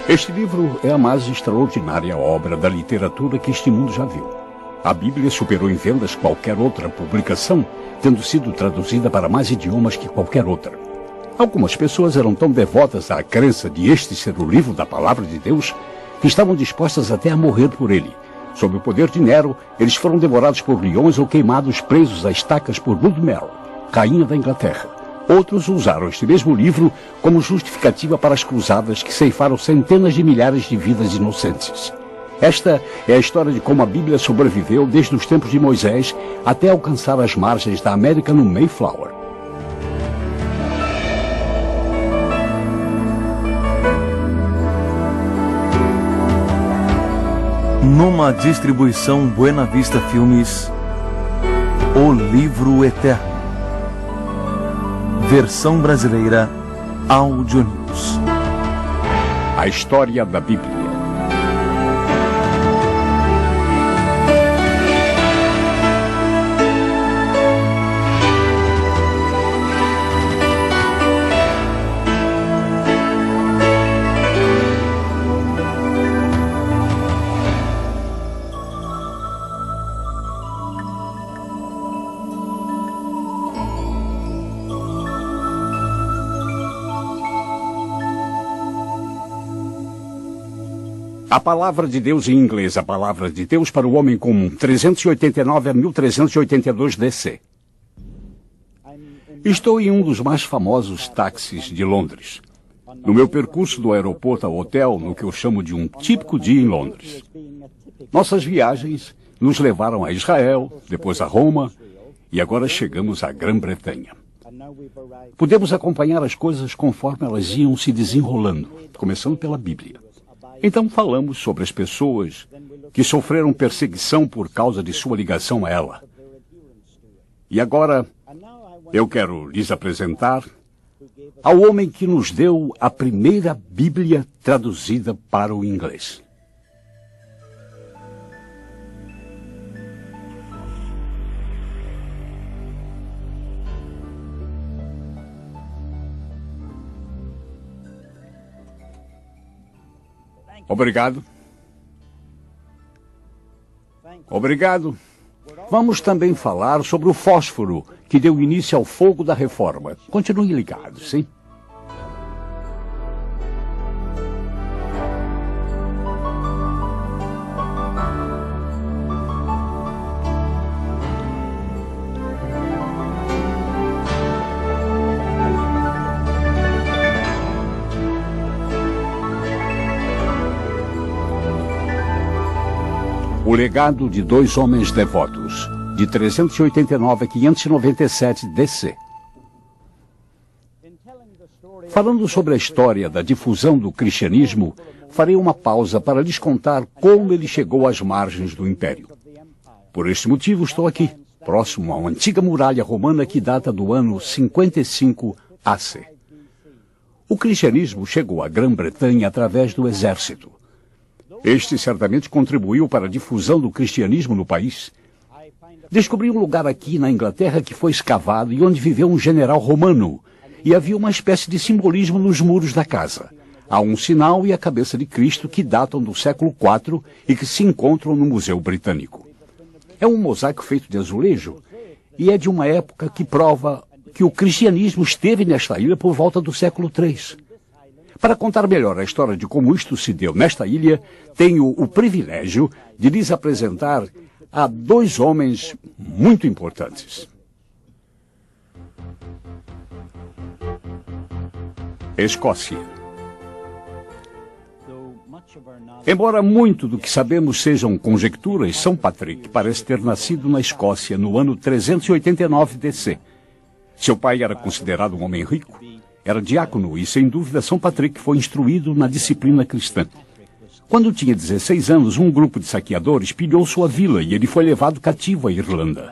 Este livro é a mais extraordinária obra da literatura que este mundo já viu. A Bíblia superou em vendas qualquer outra publicação, tendo sido traduzida para mais idiomas que qualquer outra. Algumas pessoas eram tão devotas à crença de este ser o livro da Palavra de Deus que estavam dispostas até a morrer por ele. Sob o poder de Nero, eles foram devorados por leões ou queimados presos a estacas por Bloodmere, rainha da Inglaterra. Outros usaram este mesmo livro como justificativa para as cruzadas que ceifaram centenas de milhares de vidas inocentes. Esta é a história de como a Bíblia sobreviveu desde os tempos de Moisés até alcançar as margens da América no Mayflower. Numa distribuição Buena Vista Filmes, O Livro Eterno. Versão brasileira, Audio News. A história da Bíblia. A Palavra de Deus em inglês, a Palavra de Deus para o Homem Comum, 389 a 1382 DC. Estou em um dos mais famosos táxis de Londres. No meu percurso do aeroporto ao hotel, no que eu chamo de um típico dia em Londres. Nossas viagens nos levaram a Israel, depois a Roma, e agora chegamos à Grã-Bretanha. Podemos acompanhar as coisas conforme elas iam se desenrolando, começando pela Bíblia. Então falamos sobre as pessoas que sofreram perseguição por causa de sua ligação a ela. E agora eu quero lhes apresentar ao homem que nos deu a primeira Bíblia traduzida para o inglês. Obrigado. Obrigado. Vamos também falar sobre o fósforo que deu início ao fogo da reforma. Continue ligado, sim? O legado de dois homens devotos, de 389 a 597 DC. Falando sobre a história da difusão do cristianismo, farei uma pausa para lhes contar como ele chegou às margens do Império. Por este motivo estou aqui, próximo a uma antiga muralha romana que data do ano 55 AC. O cristianismo chegou à Grã-Bretanha através do exército. Este certamente contribuiu para a difusão do cristianismo no país. Descobri um lugar aqui na Inglaterra que foi escavado e onde viveu um general romano. E havia uma espécie de simbolismo nos muros da casa. Há um sinal e a cabeça de Cristo que datam do século IV e que se encontram no Museu Britânico. É um mosaico feito de azulejo e é de uma época que prova que o cristianismo esteve nesta ilha por volta do século III. Para contar melhor a história de como isto se deu nesta ilha, tenho o privilégio de lhes apresentar a dois homens muito importantes. Escócia. Embora muito do que sabemos sejam conjecturas, São Patrick parece ter nascido na Escócia no ano 389 DC. Seu pai era considerado um homem rico. Era diácono e, sem dúvida, São Patrick foi instruído na disciplina cristã. Quando tinha 16 anos, um grupo de saqueadores pilhou sua vila e ele foi levado cativo à Irlanda.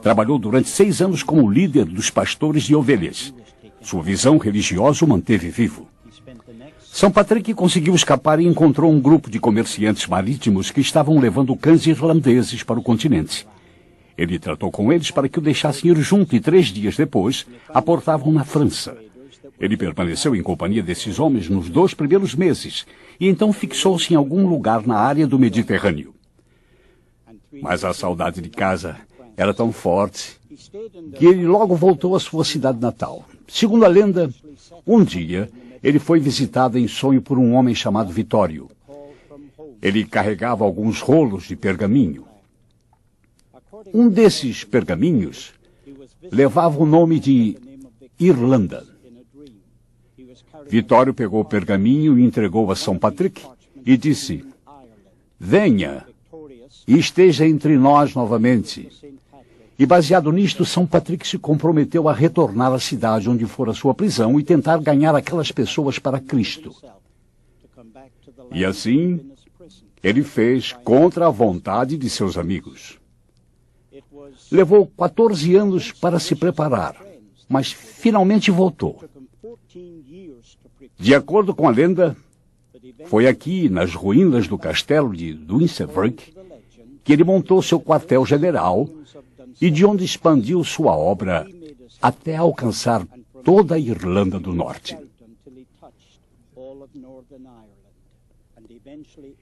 Trabalhou durante 6 anos como líder dos pastores de ovelhas. Sua visão religiosa o manteve vivo. São Patrick conseguiu escapar e encontrou um grupo de comerciantes marítimos que estavam levando cães irlandeses para o continente. Ele tratou com eles para que o deixassem ir junto e 3 dias depois aportavam na França. Ele permaneceu em companhia desses homens nos 2 primeiros meses e então fixou-se em algum lugar na área do Mediterrâneo. Mas a saudade de casa era tão forte que ele logo voltou à sua cidade natal. Segundo a lenda, um dia ele foi visitado em sonho por um homem chamado Vitório. Ele carregava alguns rolos de pergaminho. Um desses pergaminhos levava o nome de Irlanda. Vitório pegou o pergaminho e entregou a São Patrick e disse: "Venha e esteja entre nós novamente." E baseado nisto, São Patrick se comprometeu a retornar à cidade onde fora sua prisão e tentar ganhar aquelas pessoas para Cristo. E assim, ele fez contra a vontade de seus amigos. Levou 14 anos para se preparar, mas finalmente voltou. De acordo com a lenda, foi aqui, nas ruínas do castelo de Dunstafrug, que ele montou seu quartel-general e de onde expandiu sua obra até alcançar toda a Irlanda do Norte.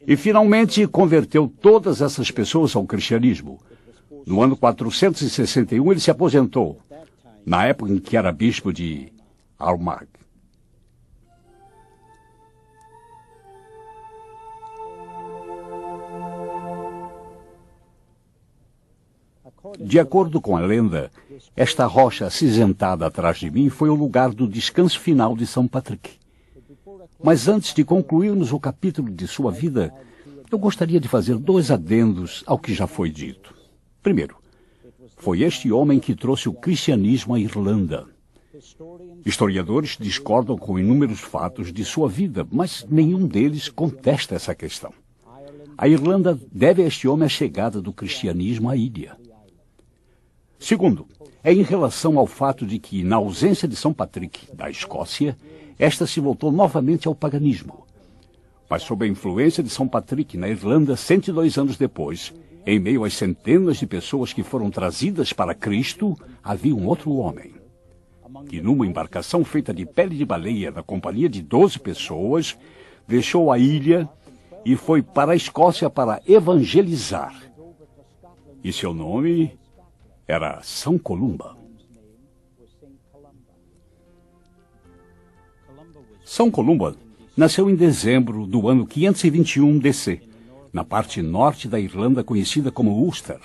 E finalmente converteu todas essas pessoas ao cristianismo. No ano 461 ele se aposentou, na época em que era bispo de Armagh. De acordo com a lenda, esta rocha acinzentada atrás de mim foi o lugar do descanso final de São Patrick. Mas antes de concluirmos o capítulo de sua vida, eu gostaria de fazer 2 adendos ao que já foi dito. Primeiro, foi este homem que trouxe o cristianismo à Irlanda. Historiadores discordam com inúmeros fatos de sua vida, mas nenhum deles contesta essa questão. A Irlanda deve a este homem a chegada do cristianismo à ilha. Segundo, é em relação ao fato de que, na ausência de São Patrick, da Escócia, esta se voltou novamente ao paganismo. Mas sob a influência de São Patrick na Irlanda, 102 anos depois, em meio às centenas de pessoas que foram trazidas para Cristo, havia um outro homem, que numa embarcação feita de pele de baleia, na companhia de 12 pessoas, deixou a ilha e foi para a Escócia para evangelizar. E seu nome era São Columba. São Columba nasceu em dezembro do ano 521 DC, na parte norte da Irlanda conhecida como Ulster.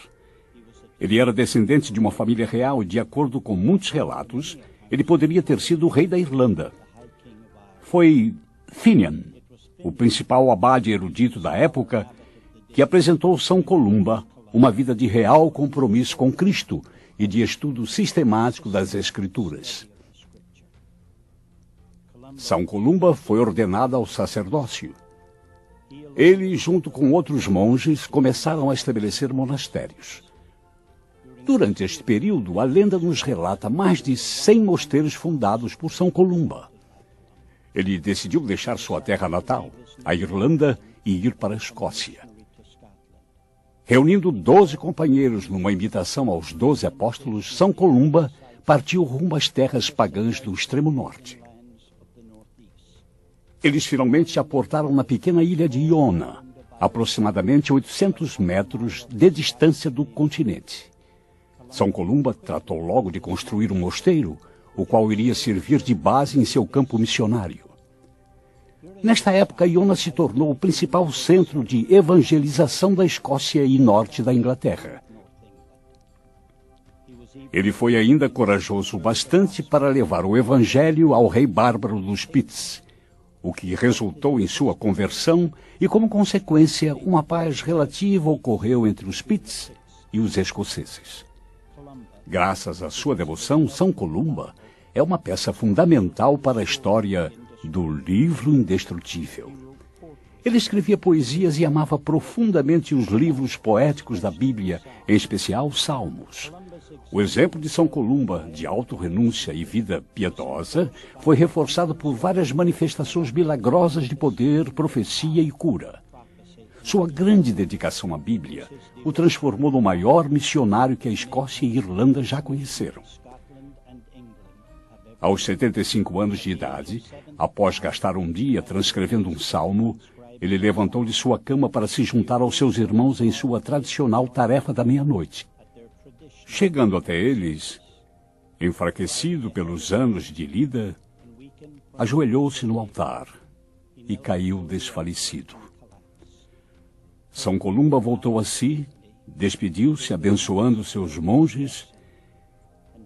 Ele era descendente de uma família real e, de acordo com muitos relatos, ele poderia ter sido o rei da Irlanda. Foi Finian, o principal abade erudito da época, que apresentou São Columba uma vida de real compromisso com Cristo e de estudo sistemático das Escrituras. São Columba foi ordenado ao sacerdócio. Ele, junto com outros monges, começaram a estabelecer monastérios. Durante este período, a lenda nos relata mais de 100 mosteiros fundados por São Columba. Ele decidiu deixar sua terra natal, a Irlanda, e ir para a Escócia. Reunindo 12 companheiros numa imitação aos 12 apóstolos, São Columba partiu rumo às terras pagãs do extremo norte. Eles finalmente aportaram na pequena ilha de Iona, aproximadamente 800 metros de distância do continente. São Columba tratou logo de construir um mosteiro, o qual iria servir de base em seu campo missionário. Nesta época, Iona se tornou o principal centro de evangelização da Escócia e norte da Inglaterra. Ele foi ainda corajoso bastante para levar o evangelho ao rei bárbaro dos Picts, o que resultou em sua conversão e, como consequência, uma paz relativa ocorreu entre os Picts e os escoceses. Graças à sua devoção, São Columba é uma peça fundamental para a história do Livro Indestrutível. Ele escrevia poesias e amava profundamente os livros poéticos da Bíblia, em especial os Salmos. O exemplo de São Columba, de autorrenúncia e vida piedosa, foi reforçado por várias manifestações milagrosas de poder, profecia e cura. Sua grande dedicação à Bíblia o transformou no maior missionário que a Escócia e a Irlanda já conheceram. Aos 75 anos de idade, após gastar um dia transcrevendo um salmo, ele levantou de sua cama para se juntar aos seus irmãos em sua tradicional tarefa da meia-noite. Chegando até eles, enfraquecido pelos anos de lida, ajoelhou-se no altar e caiu desfalecido. São Columba voltou a si, despediu-se abençoando seus monges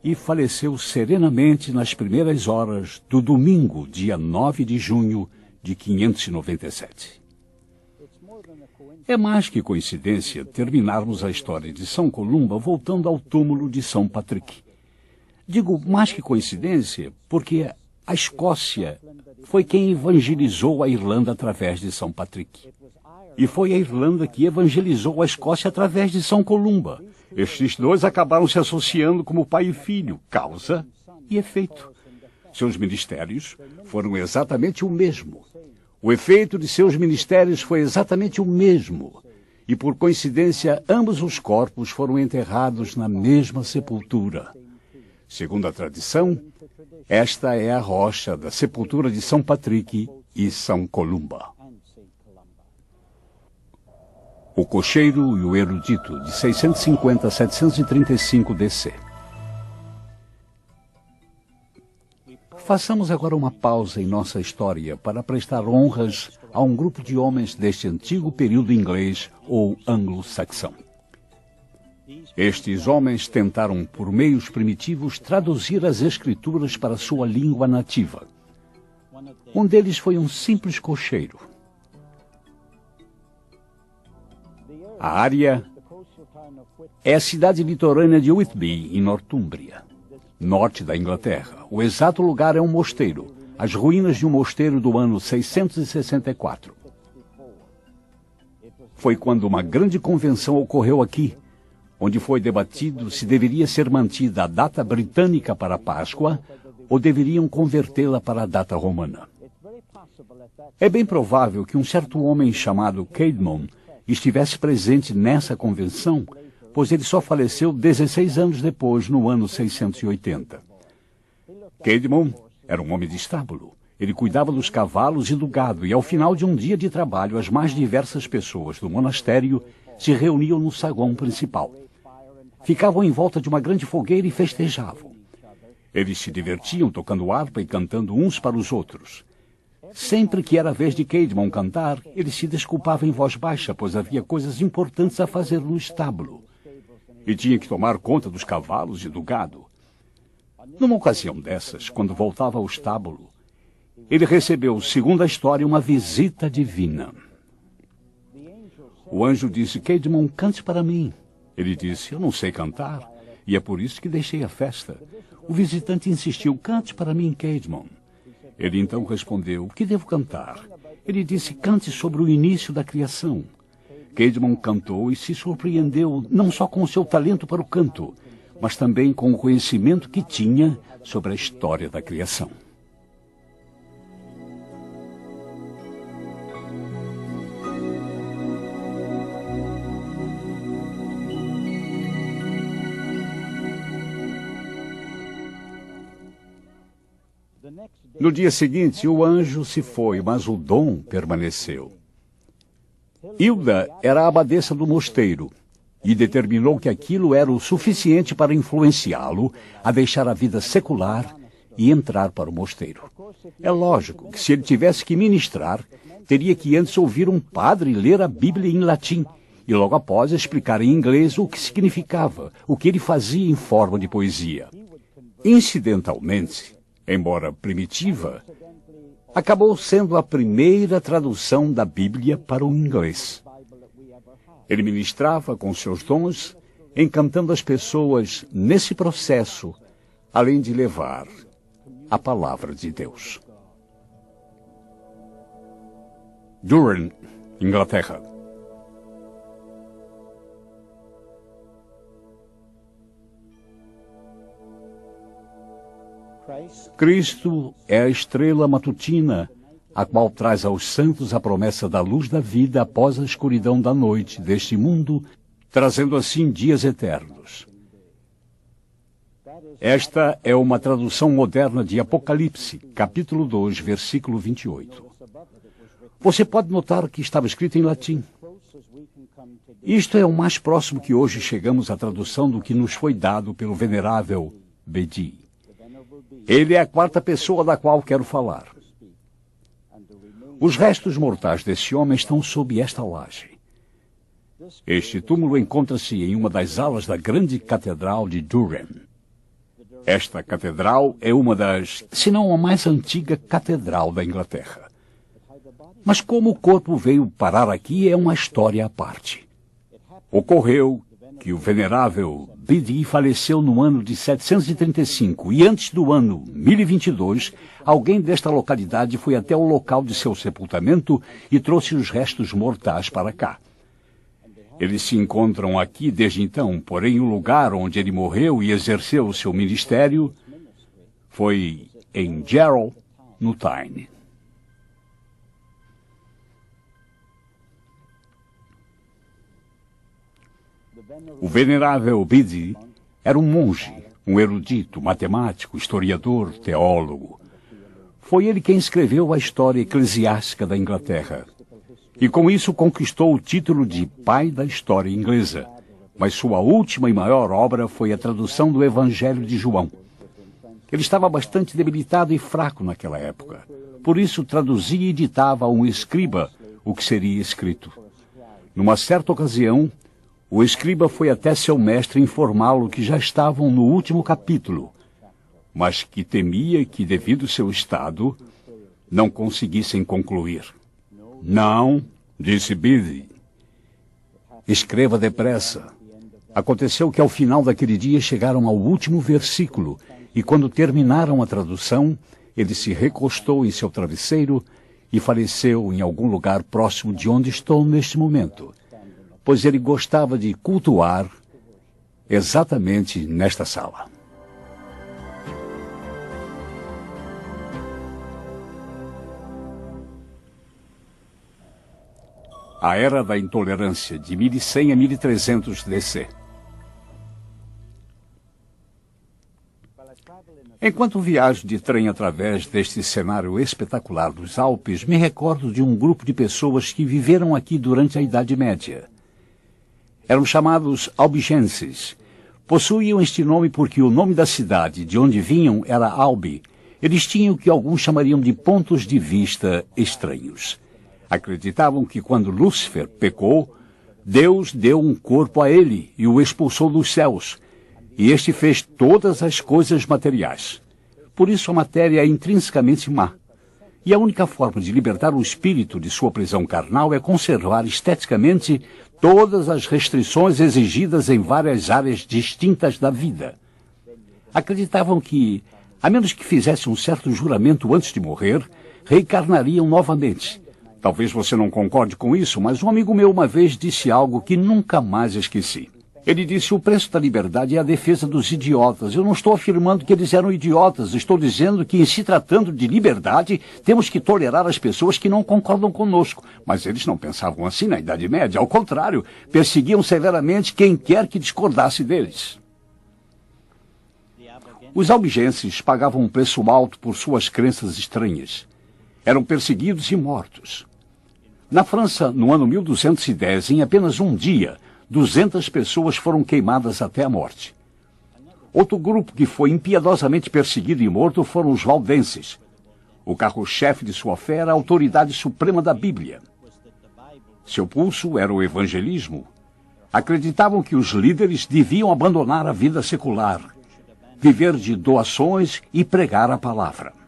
e faleceu serenamente nas primeiras horas do domingo, dia 9 de junho de 597. É mais que coincidência terminarmos a história de São Columba voltando ao túmulo de São Patrick. Digo mais que coincidência porque a Escócia foi quem evangelizou a Irlanda através de São Patrick. E foi a Irlanda que evangelizou a Escócia através de São Columba. Estes dois acabaram se associando como pai e filho, causa e efeito. Seus ministérios foram exatamente o mesmo. O efeito de seus ministérios foi exatamente o mesmo. E por coincidência, ambos os corpos foram enterrados na mesma sepultura. Segundo a tradição, esta é a rocha da sepultura de São Patrick e São Columba. O Cocheiro e o Erudito, de 650 a 735 DC. Façamos agora uma pausa em nossa história para prestar honras a um grupo de homens deste antigo período inglês ou anglo-saxão. Estes homens tentaram, por meios primitivos, traduzir as escrituras para sua língua nativa. Um deles foi um simples cocheiro. A área é a cidade litorânea de Whitby, em Nortúmbria, norte da Inglaterra. O exato lugar é um mosteiro, as ruínas de um mosteiro do ano 664. Foi quando uma grande convenção ocorreu aqui, onde foi debatido se deveria ser mantida a data britânica para a Páscoa ou deveriam convertê-la para a data romana. É bem provável que um certo homem chamado Caedmon estivesse presente nessa convenção, pois ele só faleceu 16 anos depois, no ano 680. Caedmon era um homem de estábulo. Ele cuidava dos cavalos e do gado, e ao final de um dia de trabalho, as mais diversas pessoas do monastério se reuniam no saguão principal. Ficavam em volta de uma grande fogueira e festejavam. Eles se divertiam tocando harpa e cantando uns para os outros. Sempre que era a vez de Caedmon cantar, ele se desculpava em voz baixa, pois havia coisas importantes a fazer no estábulo. E tinha que tomar conta dos cavalos e do gado. Numa ocasião dessas, quando voltava ao estábulo, ele recebeu, segundo a história, uma visita divina. O anjo disse: Caedmon, cante para mim. Ele disse: eu não sei cantar, e é por isso que deixei a festa. O visitante insistiu: cante para mim, Caedmon. Ele então respondeu: o que devo cantar? Ele disse: cante sobre o início da criação. Caedmon cantou e se surpreendeu não só com o seu talento para o canto, mas também com o conhecimento que tinha sobre a história da criação. No dia seguinte, o anjo se foi, mas o dom permaneceu. Hilda era a abadesa do mosteiro e determinou que aquilo era o suficiente para influenciá-lo a deixar a vida secular e entrar para o mosteiro. É lógico que se ele tivesse que ministrar, teria que antes ouvir um padre ler a Bíblia em latim e logo após explicar em inglês o que significava, o que ele fazia em forma de poesia. Incidentalmente, embora primitiva, acabou sendo a primeira tradução da Bíblia para o inglês. Ele ministrava com seus dons, encantando as pessoas nesse processo, além de levar a palavra de Deus. Durham, Inglaterra. Cristo é a estrela matutina, a qual traz aos santos a promessa da luz da vida após a escuridão da noite deste mundo, trazendo assim dias eternos. Esta é uma tradução moderna de Apocalipse, capítulo 2, versículo 28. Você pode notar que estava escrito em latim. Isto é o mais próximo que hoje chegamos à tradução do que nos foi dado pelo venerável Bedi. Ele é a quarta pessoa da qual quero falar. Os restos mortais desse homem estão sob esta laje. Este túmulo encontra-se em uma das alas da grande catedral de Durham. Esta catedral é uma das, se não a mais antiga catedral da Inglaterra. Mas como o corpo veio parar aqui é uma história à parte. Ocorreu que o venerável Bedi faleceu no ano de 735 e antes do ano 1022, alguém desta localidade foi até o local de seu sepultamento e trouxe os restos mortais para cá. Eles se encontram aqui desde então, porém o lugar onde ele morreu e exerceu o seu ministério foi em Jarrow, no Tyne. O venerável Bedi era um monge, um erudito, matemático, historiador, teólogo. Foi ele quem escreveu a história eclesiástica da Inglaterra. E com isso conquistou o título de pai da história inglesa. Mas sua última e maior obra foi a tradução do Evangelho de João. Ele estava bastante debilitado e fraco naquela época. Por isso traduzia e ditava a um escriba o que seria escrito. Numa certa ocasião, o escriba foi até seu mestre informá-lo que já estavam no último capítulo, mas que temia que, devido ao seu estado, não conseguissem concluir. Não, disse Bedi. Escreva depressa. Aconteceu que ao final daquele dia chegaram ao último versículo, e quando terminaram a tradução, ele se recostou em seu travesseiro e faleceu em algum lugar próximo de onde estou neste momento, pois ele gostava de cultuar exatamente nesta sala. A Era da Intolerância, de 1100 a 1300 DC. Enquanto viajo de trem através deste cenário espetacular dos Alpes, me recordo de um grupo de pessoas que viveram aqui durante a Idade Média. Eram chamados albigenses. Possuíam este nome porque o nome da cidade de onde vinham era Albi. Eles tinham o que alguns chamariam de pontos de vista estranhos. Acreditavam que quando Lúcifer pecou, Deus deu um corpo a ele e o expulsou dos céus. E este fez todas as coisas materiais. Por isso a matéria é intrinsecamente má. E a única forma de libertar o espírito de sua prisão carnal é conservar esteticamente todas as restrições exigidas em várias áreas distintas da vida. Acreditavam que, a menos que fizesse um certo juramento antes de morrer, reencarnariam novamente. Talvez você não concorde com isso, mas um amigo meu uma vez disse algo que nunca mais esqueci. Ele disse: o preço da liberdade é a defesa dos idiotas. Eu não estou afirmando que eles eram idiotas. Estou dizendo que, em se tratando de liberdade, temos que tolerar as pessoas que não concordam conosco. Mas eles não pensavam assim na Idade Média. Ao contrário, perseguiam severamente quem quer que discordasse deles. Os albigenses pagavam um preço alto por suas crenças estranhas. Eram perseguidos e mortos. Na França, no ano 1210, em apenas um dia, 200 pessoas foram queimadas até a morte. Outro grupo que foi impiedosamente perseguido e morto foram os valdenses. O carro-chefe de sua fé era a autoridade suprema da Bíblia. Seu pulso era o evangelismo. Acreditavam que os líderes deviam abandonar a vida secular, viver de doações e pregar a palavra.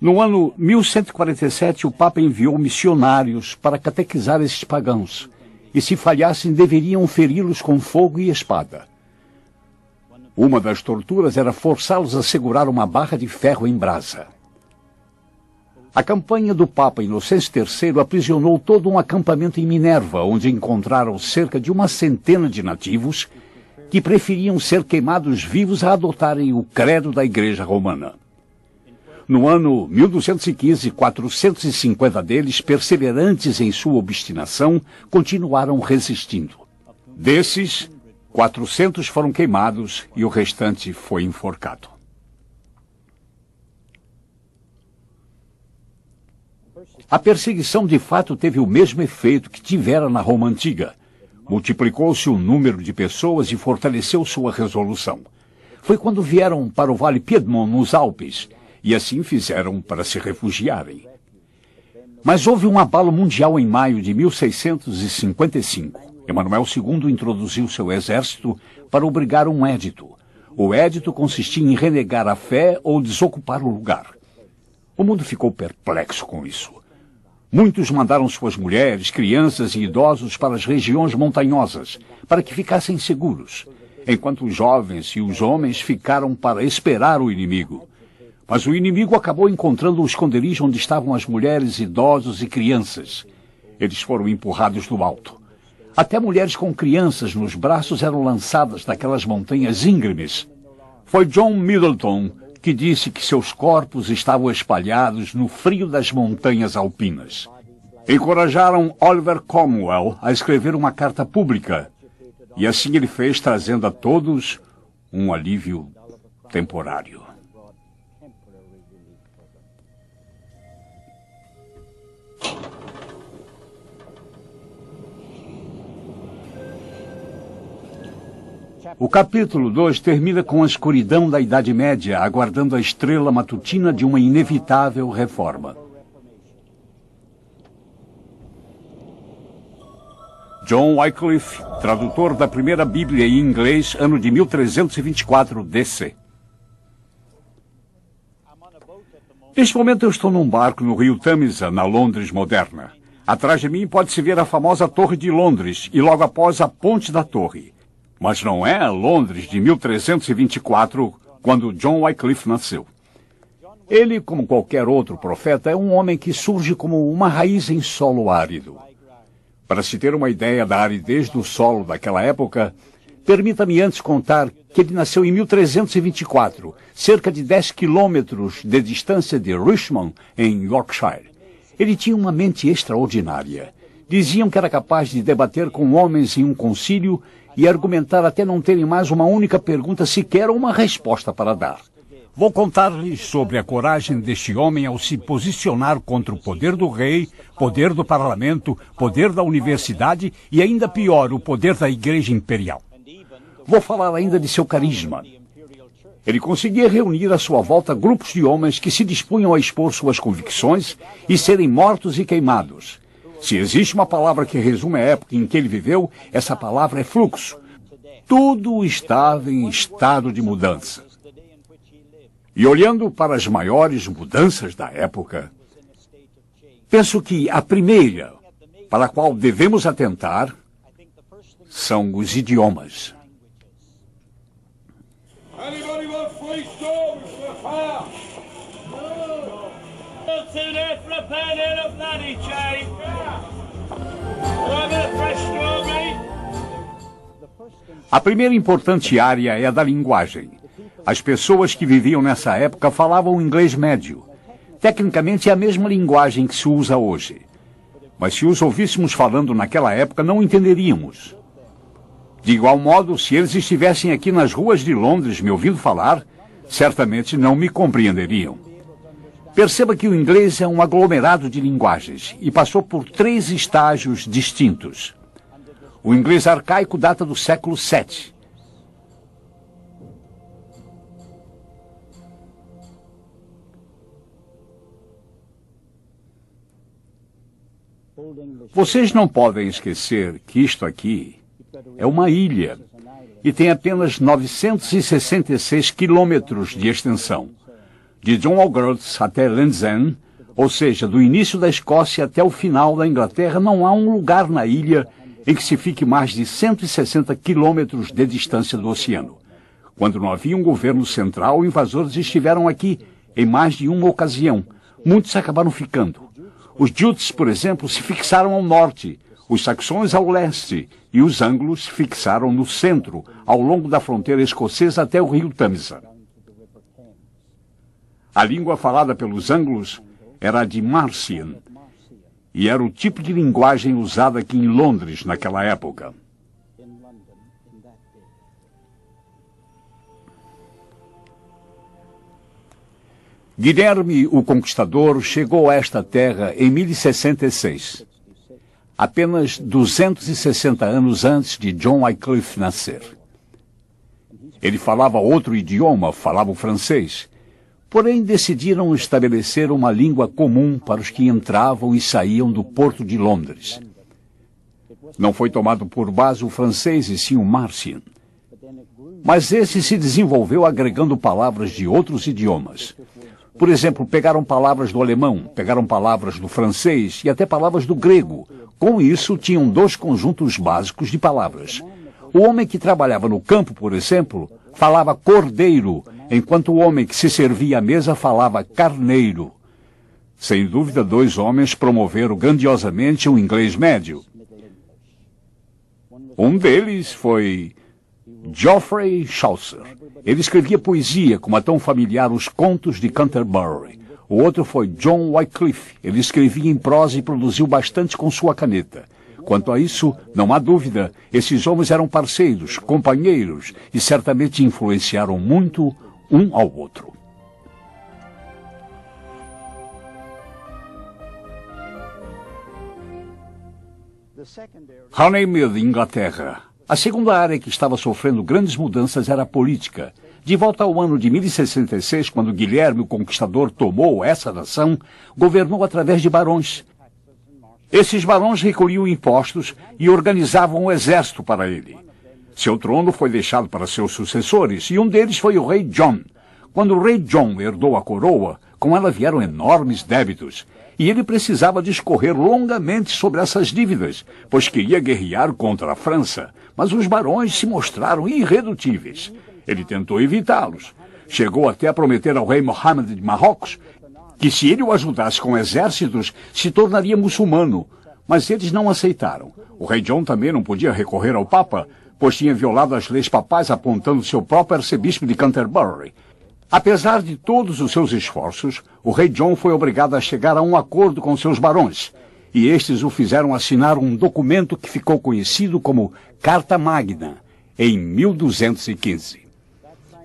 No ano 1147, o Papa enviou missionários para catequizar esses pagãos, e se falhassem, deveriam feri-los com fogo e espada. Uma das torturas era forçá-los a segurar uma barra de ferro em brasa. A campanha do Papa Inocêncio III aprisionou todo um acampamento em Minerva, onde encontraram cerca de 100 de nativos que preferiam ser queimados vivos a adotarem o credo da Igreja Romana. No ano 1215, 450 deles, perseverantes em sua obstinação, continuaram resistindo. Desses, 400 foram queimados e o restante foi enforcado. A perseguição de fato teve o mesmo efeito que tivera na Roma Antiga. Multiplicou-se o número de pessoas e fortaleceu sua resolução. Foi quando vieram para o Vale Piedmont, nos Alpes, e assim fizeram para se refugiarem. Mas houve um abalo mundial em maio de 1655. Emanuel II introduziu seu exército para obrigar um édito. O édito consistia em renegar a fé ou desocupar o lugar. O mundo ficou perplexo com isso. Muitos mandaram suas mulheres, crianças e idosos para as regiões montanhosas, para que ficassem seguros, enquanto os jovens e os homens ficaram para esperar o inimigo. Mas o inimigo acabou encontrando o esconderijo onde estavam as mulheres, idosos e crianças. Eles foram empurrados do alto. Até mulheres com crianças nos braços eram lançadas daquelas montanhas íngremes. Foi John Middleton que disse que seus corpos estavam espalhados no frio das montanhas alpinas. Encorajaram Oliver Cromwell a escrever uma carta pública, e assim ele fez, trazendo a todos um alívio temporário. O capítulo 2 termina com a escuridão da Idade Média, aguardando a estrela matutina de uma inevitável reforma. John Wycliffe, tradutor da primeira Bíblia em inglês, ano de 1324, DC. Neste momento eu estou num barco no rio Tâmisa, na Londres moderna. Atrás de mim pode-se ver a famosa Torre de Londres e logo após a Ponte da Torre. Mas não é a Londres de 1324, quando John Wycliffe nasceu. Ele, como qualquer outro profeta, é um homem que surge como uma raiz em solo árido. Para se ter uma ideia da aridez do solo daquela época, permita-me antes contar que ele nasceu em 1324, cerca de 10 quilômetros de distância de Richmond, em Yorkshire. Ele tinha uma mente extraordinária. Diziam que era capaz de debater com homens em um concílio e argumentar até não terem mais uma única pergunta sequer ou uma resposta para dar. Vou contar-lhes sobre a coragem deste homem ao se posicionar contra o poder do rei, poder do parlamento, poder da universidade e, ainda pior, o poder da Igreja Imperial. Vou falar ainda de seu carisma. Ele conseguia reunir à sua volta grupos de homens que se dispunham a expor suas convicções e serem mortos e queimados. Se existe uma palavra que resume a época em que ele viveu, essa palavra é fluxo. Tudo estava em estado de mudança. E olhando para as maiores mudanças da época, penso que a primeira, para a qual devemos atentar, são os idiomas. A primeira importante área é a da linguagem. As pessoas que viviam nessa época falavam inglês médio. Tecnicamente é a mesma linguagem que se usa hoje. Mas se os ouvíssemos falando naquela época, não entenderíamos. De igual modo, se eles estivessem aqui nas ruas de Londres me ouvindo falar, certamente não me compreenderiam. Perceba que o inglês é um aglomerado de linguagens e passou por 3 estágios distintos. O inglês arcaico data do século VII. Vocês não podem esquecer que isto aqui é uma ilha e tem apenas 966 quilômetros de extensão. De John O'Groats até Land's End, ou seja, do início da Escócia até o final da Inglaterra, não há um lugar na ilha em que se fique mais de 160 quilômetros de distância do oceano. Quando não havia um governo central, invasores estiveram aqui em mais de uma ocasião. Muitos acabaram ficando. Os Jutes, por exemplo, se fixaram ao norte, os saxões ao leste e os anglos se fixaram no centro, ao longo da fronteira escocesa até o rio Tâmisa. A língua falada pelos anglos era a de Marcian, e era o tipo de linguagem usada aqui em Londres naquela época. Guilherme, o Conquistador, chegou a esta terra em 1066, apenas 260 anos antes de John Wycliffe nascer. Ele falava outro idioma, falava o francês, porém decidiram estabelecer uma língua comum para os que entravam e saíam do porto de Londres. Não foi tomado por base o francês e sim o Marcian. Mas esse se desenvolveu agregando palavras de outros idiomas. Por exemplo, pegaram palavras do alemão, pegaram palavras do francês e até palavras do grego. Com isso, tinham 2 conjuntos básicos de palavras. O homem que trabalhava no campo, por exemplo, falava cordeiro, enquanto o homem que se servia à mesa falava carneiro. Sem dúvida, 2 homens promoveram grandiosamente o inglês médio. Um deles foi Geoffrey Chaucer. Ele escrevia poesia, como é tão familiar os contos de Canterbury. O outro foi John Wycliffe. Ele escrevia em prosa e produziu bastante com sua caneta. Quanto a isso, não há dúvida, esses homens eram parceiros, companheiros e certamente influenciaram muito um ao outro. Runnymede, Inglaterra. A segunda área que estava sofrendo grandes mudanças era a política. De volta ao ano de 1066, quando Guilherme o Conquistador tomou essa nação, governou através de barões. Esses barões recolhiam impostos e organizavam um exército para ele. Seu trono foi deixado para seus sucessores, e um deles foi o rei John. Quando o rei John herdou a coroa, com ela vieram enormes débitos, e ele precisava discorrer longamente sobre essas dívidas, pois queria guerrear contra a França, mas os barões se mostraram irredutíveis. Ele tentou evitá-los. Chegou até a prometer ao rei Mohammed de Marrocos que se ele o ajudasse com exércitos, se tornaria muçulmano, mas eles não aceitaram. O rei John também não podia recorrer ao Papa, pois tinha violado as leis papais apontando seu próprio arcebispo de Canterbury. Apesar de todos os seus esforços, o rei John foi obrigado a chegar a um acordo com seus barões, e estes o fizeram assinar um documento que ficou conhecido como Carta Magna, em 1215.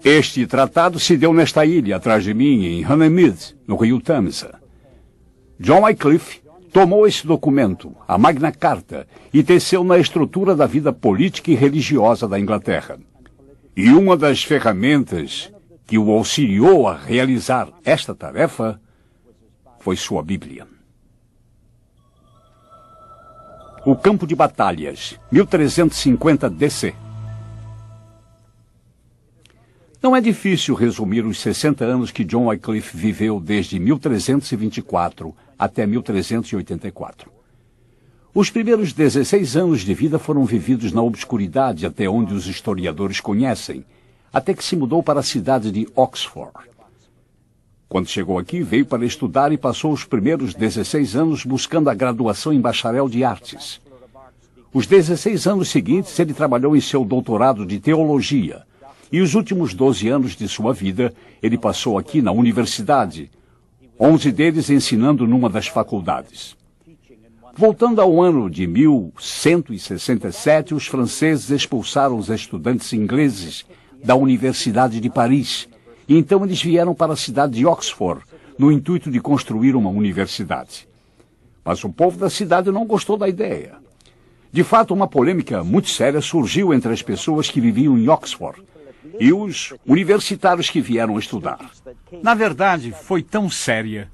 Este tratado se deu nesta ilha, atrás de mim, em Runnymede, no rio Tâmisa. John Wycliffe tomou esse documento, a Magna Carta, e teceu na estrutura da vida política e religiosa da Inglaterra. E uma das ferramentas que o auxiliou a realizar esta tarefa foi sua Bíblia. O campo de batalhas, 1350 DC. Não é difícil resumir os 60 anos que John Wycliffe viveu desde 1324 até 1384. Os primeiros 16 anos de vida foram vividos na obscuridade, até onde os historiadores conhecem, até que se mudou para a cidade de Oxford. Quando chegou aqui, veio para estudar e passou os primeiros 16 anos buscando a graduação em bacharel de artes. Os 16 anos seguintes, ele trabalhou em seu doutorado de teologia, e os últimos 12 anos de sua vida, ele passou aqui na universidade, 11 deles ensinando numa das faculdades. Voltando ao ano de 1167, os franceses expulsaram os estudantes ingleses da Universidade de Paris, e então eles vieram para a cidade de Oxford, no intuito de construir uma universidade. Mas o povo da cidade não gostou da ideia. De fato, uma polêmica muito séria surgiu entre as pessoas que viviam em Oxford e os universitários que vieram estudar. Na verdade, foi tão séria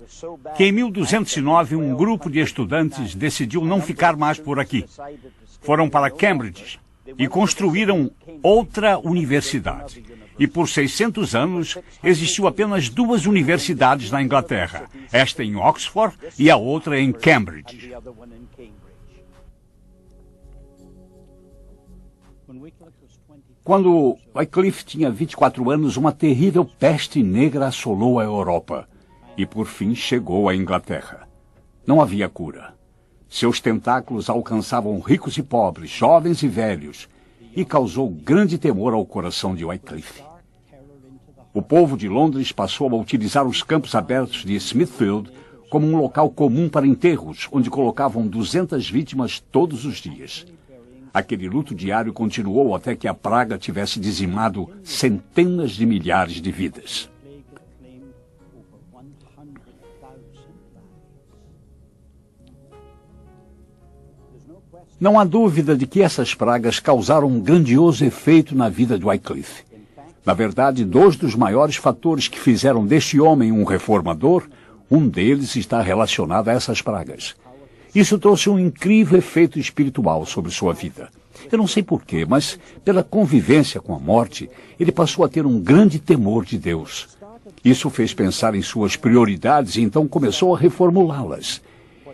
que em 1209 um grupo de estudantes decidiu não ficar mais por aqui. Foram para Cambridge e construíram outra universidade. E por 600 anos existiu apenas 2 universidades na Inglaterra, esta em Oxford e a outra em Cambridge. Quando Wycliffe tinha 24 anos, uma terrível peste negra assolou a Europa e, por fim, chegou à Inglaterra. Não havia cura. Seus tentáculos alcançavam ricos e pobres, jovens e velhos, e causou grande temor ao coração de Wycliffe. O povo de Londres passou a utilizar os campos abertos de Smithfield como um local comum para enterros, onde colocavam 200 vítimas todos os dias. Aquele luto diário continuou até que a praga tivesse dizimado centenas de milhares de vidas. Não há dúvida de que essas pragas causaram um grandioso efeito na vida de Wycliffe. Na verdade, dois dos maiores fatores que fizeram deste homem um reformador, um deles está relacionado a essas pragas. Isso trouxe um incrível efeito espiritual sobre sua vida. Eu não sei porquê, mas pela convivência com a morte, ele passou a ter um grande temor de Deus. Isso fez pensar em suas prioridades e então começou a reformulá-las.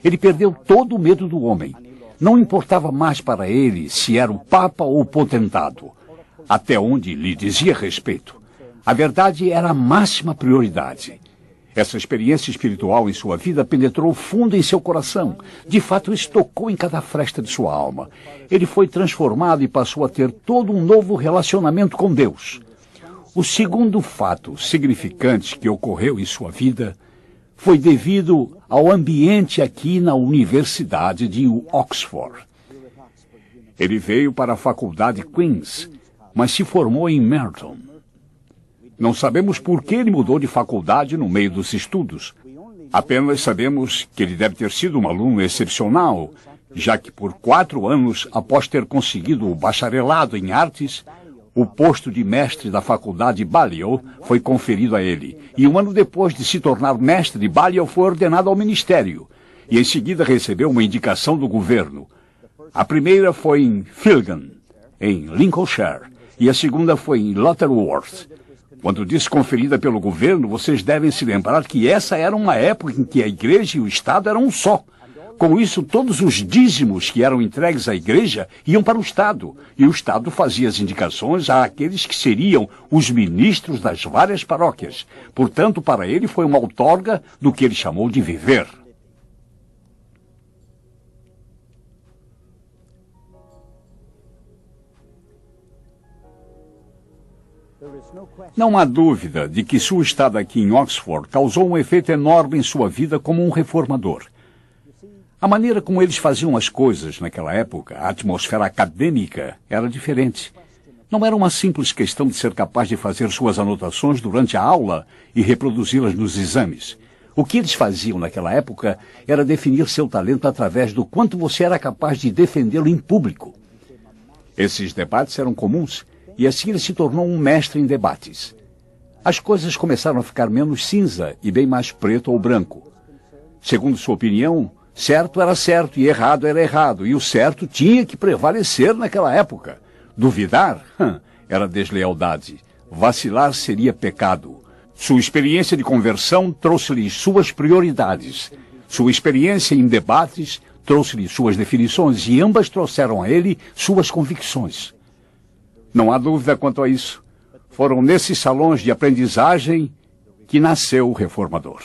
Ele perdeu todo o medo do homem. Não importava mais para ele se era o Papa ou o Potentado, até onde lhe dizia respeito. A verdade era a máxima prioridade. Essa experiência espiritual em sua vida penetrou fundo em seu coração. De fato, isso tocou em cada fresta de sua alma. Ele foi transformado e passou a ter todo um novo relacionamento com Deus. O segundo fato significante que ocorreu em sua vida foi devido ao ambiente aqui na Universidade de Oxford. Ele veio para a Faculdade Queen's, mas se formou em Merton. Não sabemos por que ele mudou de faculdade no meio dos estudos. Apenas sabemos que ele deve ter sido um aluno excepcional, já que por 4 anos, após ter conseguido o bacharelado em artes, o posto de mestre da faculdade Balliol foi conferido a ele. E 1 ano depois de se tornar mestre de Balliol, foi ordenado ao ministério. E em seguida recebeu uma indicação do governo. A primeira foi em Filgan, em Lincolnshire, e a segunda foi em Lutterworth. Quando diz conferida pelo governo, vocês devem se lembrar que essa era uma época em que a igreja e o Estado eram um só. Com isso, todos os dízimos que eram entregues à igreja iam para o Estado, e o Estado fazia as indicações àqueles que seriam os ministros das várias paróquias. Portanto, para ele foi uma outorga do que ele chamou de viver. Não há dúvida de que sua estada aqui em Oxford causou um efeito enorme em sua vida como um reformador. A maneira como eles faziam as coisas naquela época, a atmosfera acadêmica, era diferente. Não era uma simples questão de ser capaz de fazer suas anotações durante a aula e reproduzi-las nos exames. O que eles faziam naquela época era definir seu talento através do quanto você era capaz de defendê-lo em público. Esses debates eram comuns e assim ele se tornou um mestre em debates. As coisas começaram a ficar menos cinza e bem mais preto ou branco. Segundo sua opinião, certo era certo e errado era errado, e o certo tinha que prevalecer naquela época. Duvidar era deslealdade. Vacilar seria pecado. Sua experiência de conversão trouxe-lhe suas prioridades. Sua experiência em debates trouxe-lhe suas definições, e ambas trouxeram a ele suas convicções. Não há dúvida quanto a isso. Foram nesses salões de aprendizagem que nasceu o reformador.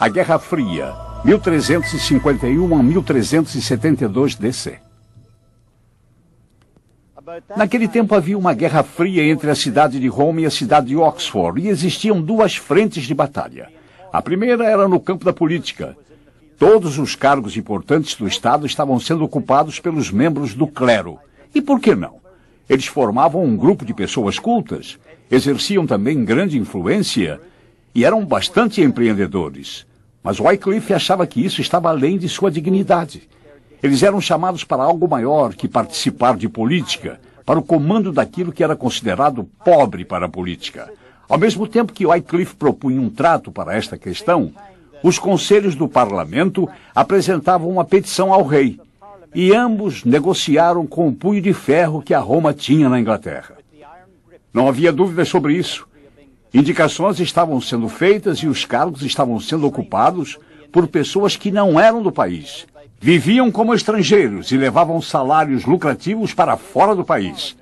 A Guerra Fria, 1351 a 1372 DC. Naquele tempo havia uma guerra fria entre a cidade de Roma e a cidade de Oxford, e existiam 2 frentes de batalha. A primeira era no campo da política. Todos os cargos importantes do Estado estavam sendo ocupados pelos membros do clero. E por que não? Eles formavam um grupo de pessoas cultas, exerciam também grande influência e eram bastante empreendedores. Mas Wycliffe achava que isso estava além de sua dignidade. Eles eram chamados para algo maior que participar de política, para o comando daquilo que era considerado pobre para a política. Ao mesmo tempo que Wycliffe propunha um trato para esta questão, os conselhos do parlamento apresentavam uma petição ao rei, e ambos negociaram com o punho de ferro que a Roma tinha na Inglaterra. Não havia dúvidas sobre isso. Indicações estavam sendo feitas e os cargos estavam sendo ocupados por pessoas que não eram do país. Viviam como estrangeiros e levavam salários lucrativos para fora do país.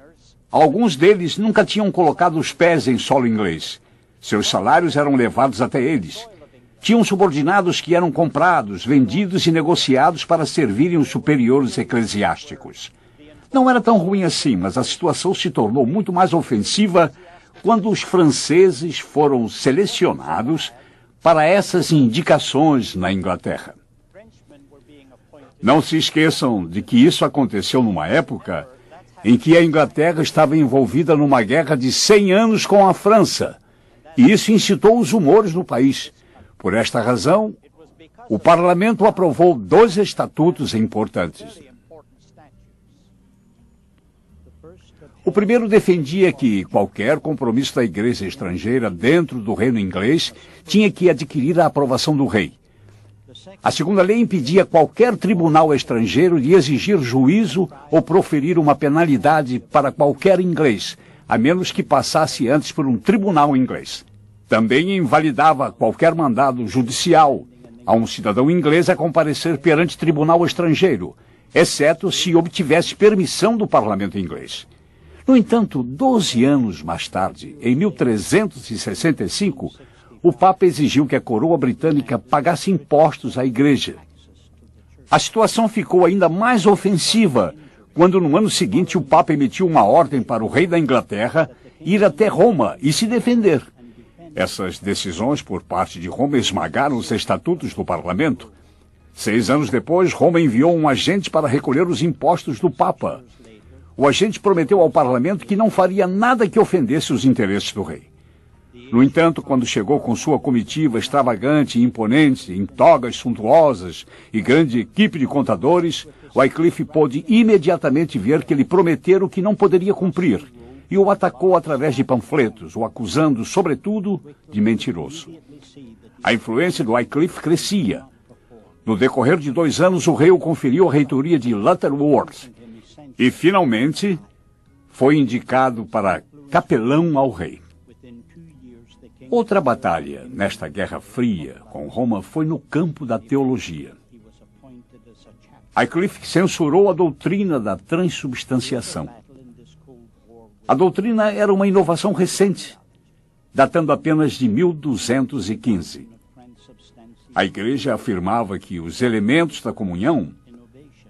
Alguns deles nunca tinham colocado os pés em solo inglês. Seus salários eram levados até eles. Tinham subordinados que eram comprados, vendidos e negociados para servirem os superiores eclesiásticos. Não era tão ruim assim, mas a situação se tornou muito mais ofensiva quando os franceses foram selecionados para essas indicações na Inglaterra. Não se esqueçam de que isso aconteceu numa época em que a Inglaterra estava envolvida numa guerra de 100 anos com a França. e isso incitou os rumores no país. Por esta razão, o parlamento aprovou 2 estatutos importantes. O primeiro defendia que qualquer compromisso da igreja estrangeira dentro do reino inglês tinha que adquirir a aprovação do rei. A segunda lei impedia qualquer tribunal estrangeiro de exigir juízo ou proferir uma penalidade para qualquer inglês, a menos que passasse antes por um tribunal inglês. Também invalidava qualquer mandado judicial a um cidadão inglês a comparecer perante tribunal estrangeiro, exceto se obtivesse permissão do parlamento inglês. No entanto, 12 anos mais tarde, em 1365, o Papa exigiu que a coroa britânica pagasse impostos à igreja. A situação ficou ainda mais ofensiva quando, no ano seguinte, o Papa emitiu uma ordem para o rei da Inglaterra ir até Roma e se defender. Essas decisões por parte de Roma esmagaram os estatutos do parlamento. 6 anos depois, Roma enviou um agente para recolher os impostos do Papa. O agente prometeu ao parlamento que não faria nada que ofendesse os interesses do rei. No entanto, quando chegou com sua comitiva extravagante e imponente, em togas suntuosas e grande equipe de contadores, Wycliffe pôde imediatamente ver que ele prometera o que não poderia cumprir, e o atacou através de panfletos, o acusando, sobretudo, de mentiroso. A influência do Wycliffe crescia. No decorrer de 2 anos, o rei o conferiu a reitoria de Lutterworth, e, finalmente, foi indicado para capelão ao rei. Outra batalha nesta Guerra Fria com Roma foi no campo da teologia. Wycliffe censurou a doutrina da transubstanciação. A doutrina era uma inovação recente, datando apenas de 1215. A igreja afirmava que os elementos da comunhão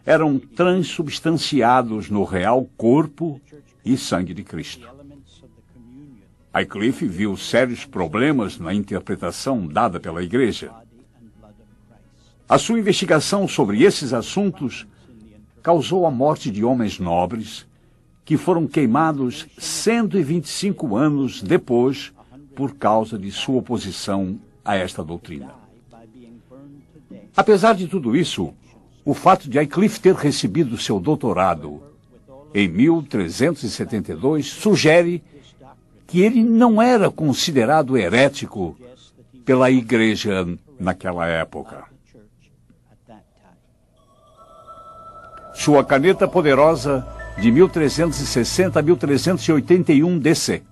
eram transubstanciados no real corpo e sangue de Cristo. Wycliffe viu sérios problemas na interpretação dada pela igreja. A sua investigação sobre esses assuntos causou a morte de homens nobres que foram queimados 125 anos depois por causa de sua oposição a esta doutrina. Apesar de tudo isso, o fato de Wycliffe ter recebido seu doutorado em 1372 sugere que ele não era considerado herético pela igreja naquela época. Sua caneta poderosa de 1360 a 1381 DC.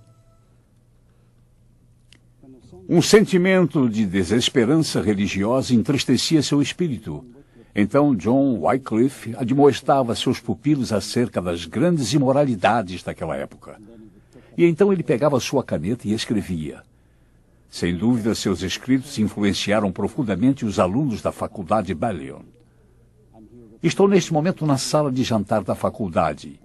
Um sentimento de desesperança religiosa entristecia seu espírito. Então John Wycliffe admoestava seus pupilos acerca das grandes imoralidades daquela época. E então ele pegava sua caneta e escrevia. Sem dúvida, seus escritos influenciaram profundamente os alunos da faculdade Balliol. Estou neste momento na sala de jantar da faculdade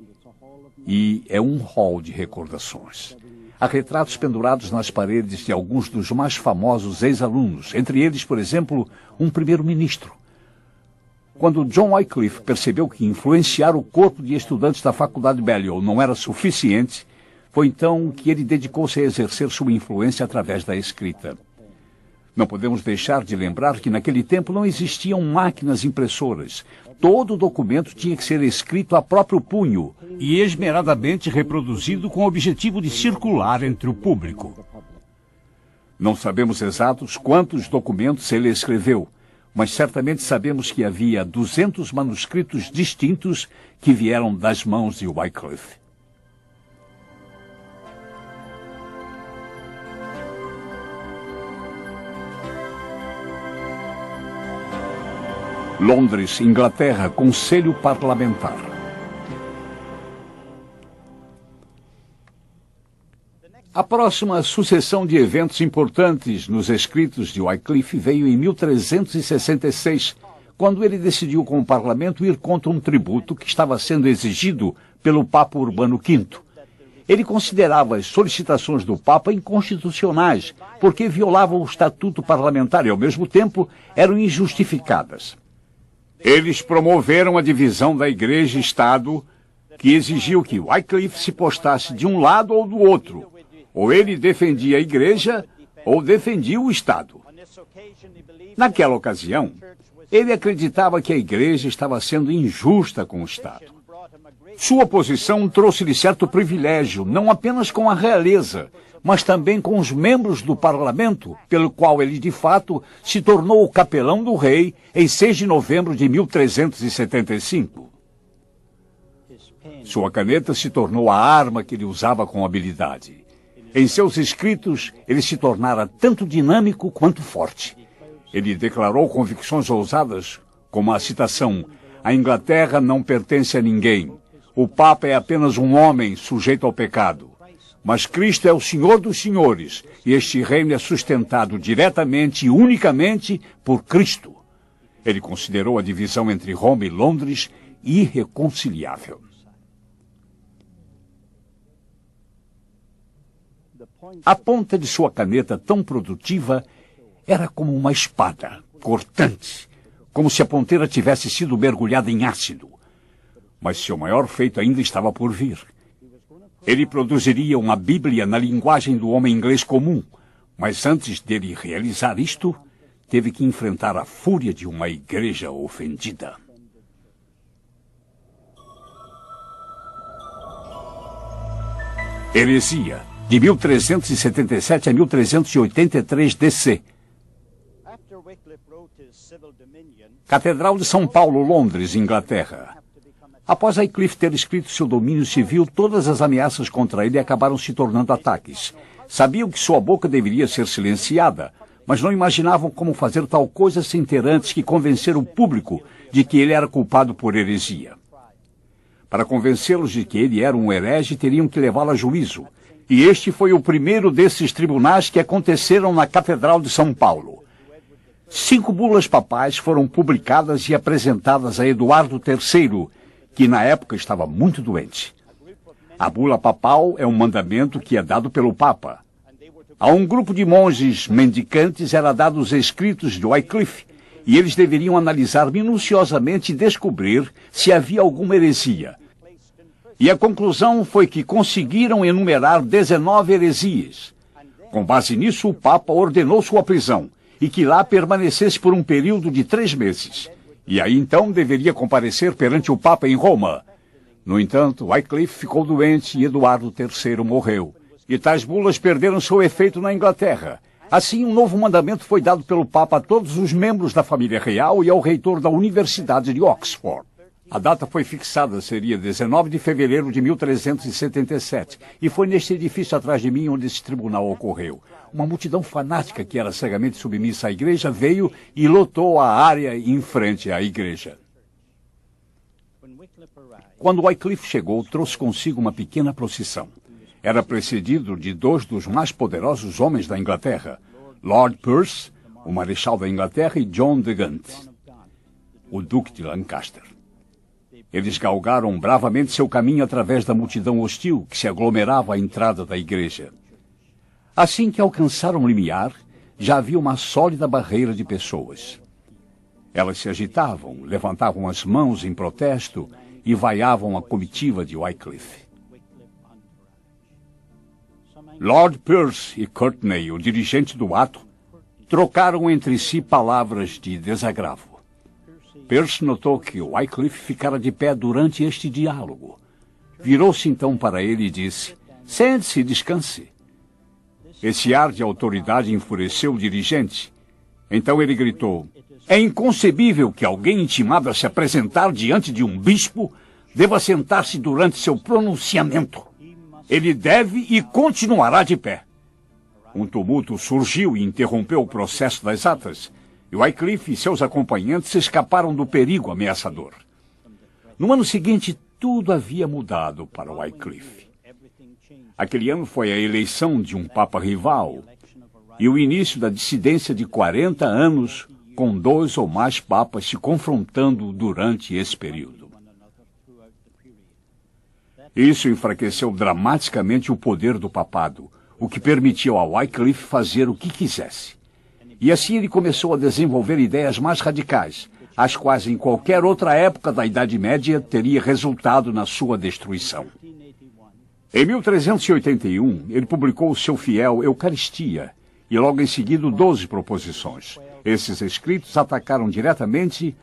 e é um hall de recordações. Há retratos pendurados nas paredes de alguns dos mais famosos ex-alunos, entre eles, por exemplo, um primeiro-ministro. Quando John Wycliffe percebeu que influenciar o corpo de estudantes da faculdade Balliol não era suficiente, foi então que ele dedicou-se a exercer sua influência através da escrita. Não podemos deixar de lembrar que naquele tempo não existiam máquinas impressoras. Todo documento tinha que ser escrito a próprio punho e esmeradamente reproduzido com o objetivo de circular entre o público. Não sabemos exatos quantos documentos ele escreveu, mas certamente sabemos que havia 200 manuscritos distintos que vieram das mãos de Wycliffe. Londres, Inglaterra, Conselho Parlamentar. A próxima sucessão de eventos importantes nos escritos de Wycliffe veio em 1366, quando ele decidiu com o parlamento ir contra um tributo que estava sendo exigido pelo Papa Urbano V. Ele considerava as solicitações do Papa inconstitucionais, porque violavam o estatuto parlamentar e, ao mesmo tempo, eram injustificadas. Eles promoveram a divisão da Igreja e Estado, que exigiu que Wycliffe se postasse de um lado ou do outro. Ou ele defendia a Igreja, ou defendia o Estado. Naquela ocasião, ele acreditava que a Igreja estava sendo injusta com o Estado. Sua posição trouxe-lhe certo privilégio, não apenas com a realeza, mas também com os membros do parlamento, pelo qual ele, de fato, se tornou o capelão do rei em 6 de novembro de 1375. Sua caneta se tornou a arma que ele usava com habilidade. Em seus escritos, ele se tornara tanto dinâmico quanto forte. Ele declarou convicções ousadas, como a citação: "A Inglaterra não pertence a ninguém. O Papa é apenas um homem sujeito ao pecado. Mas Cristo é o Senhor dos senhores, e este reino é sustentado diretamente e unicamente por Cristo." Ele considerou a divisão entre Roma e Londres irreconciliável. A ponta de sua caneta tão produtiva era como uma espada, cortante, como se a ponteira tivesse sido mergulhada em ácido. Mas seu maior feito ainda estava por vir. Ele produziria uma Bíblia na linguagem do homem inglês comum, mas antes dele realizar isto, teve que enfrentar a fúria de uma igreja ofendida. Heresia, de 1377 a 1383 DC. Catedral de São Paulo, Londres, Inglaterra. Após Wycliffe ter escrito seu domínio civil, todas as ameaças contra ele acabaram se tornando ataques. Sabiam que sua boca deveria ser silenciada, mas não imaginavam como fazer tal coisa sem ter antes que convencer o público de que ele era culpado por heresia. Para convencê-los de que ele era um herege, teriam que levá-lo a juízo. E este foi o primeiro desses tribunais que aconteceram na Catedral de São Paulo. 5 bulas papais foram publicadas e apresentadas a Eduardo III, que na época estava muito doente. A bula papal é um mandamento que é dado pelo Papa. A um grupo de monges mendicantes era dado os escritos de Wycliffe, e eles deveriam analisar minuciosamente e descobrir se havia alguma heresia. E a conclusão foi que conseguiram enumerar 19 heresias. Com base nisso, o Papa ordenou sua prisão, e que lá permanecesse por um período de 3 meses. E aí então deveria comparecer perante o Papa em Roma. No entanto, Wycliffe ficou doente e Eduardo III morreu. E tais bulas perderam seu efeito na Inglaterra. Assim, um novo mandamento foi dado pelo Papa a todos os membros da família real e ao reitor da Universidade de Oxford. A data foi fixada, seria 19 de fevereiro de 1377, e foi neste edifício atrás de mim onde esse tribunal ocorreu. Uma multidão fanática que era cegamente submissa à igreja veio e lotou a área em frente à igreja. Quando Wycliffe chegou, trouxe consigo uma pequena procissão. Era precedido de 2 dos mais poderosos homens da Inglaterra, Lord Percy, o Marechal da Inglaterra, e John de Gaunt, o Duque de Lancaster. Eles galgaram bravamente seu caminho através da multidão hostil que se aglomerava à entrada da igreja. Assim que alcançaram o limiar, já havia uma sólida barreira de pessoas. Elas se agitavam, levantavam as mãos em protesto e vaiavam a comitiva de Wycliffe. Lord Percy e Courtenay, o dirigente do ato, trocaram entre si palavras de desagravo. Percy notou que Wycliffe ficara de pé durante este diálogo. Virou-se então para ele e disse: "Sente-se e descanse." Esse ar de autoridade enfureceu o dirigente. Então ele gritou: "É inconcebível que alguém intimado a se apresentar diante de um bispo deva sentar-se durante seu pronunciamento. Ele deve e continuará de pé." Um tumulto surgiu e interrompeu o processo das atas, e Wycliffe e seus acompanhantes escaparam do perigo ameaçador. No ano seguinte, tudo havia mudado para Wycliffe. Aquele ano foi a eleição de um papa rival e o início da dissidência de 40 anos, com 2 ou mais papas se confrontando durante esse período. Isso enfraqueceu dramaticamente o poder do papado, o que permitiu a Wycliffe fazer o que quisesse. E assim ele começou a desenvolver ideias mais radicais, as quais em qualquer outra época da Idade Média teria resultado na sua destruição. Em 1381, ele publicou o seu fiel Eucaristia, e logo em seguida 12 proposições. Esses escritos atacaram diretamente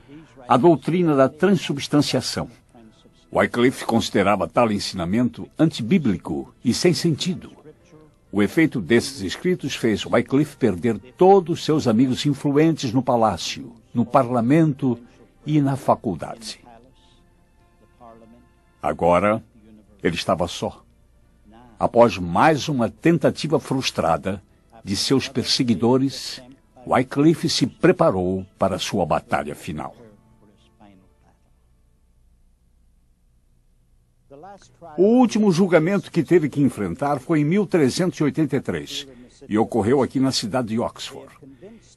a doutrina da transubstanciação. Wycliffe considerava tal ensinamento antibíblico e sem sentido. O efeito desses escritos fez Wycliffe perder todos seus amigos influentes no palácio, no parlamento e na faculdade. Agora, ele estava só. Após mais uma tentativa frustrada de seus perseguidores, Wycliffe se preparou para sua batalha final. O último julgamento que teve que enfrentar foi em 1383 e ocorreu aqui na cidade de Oxford.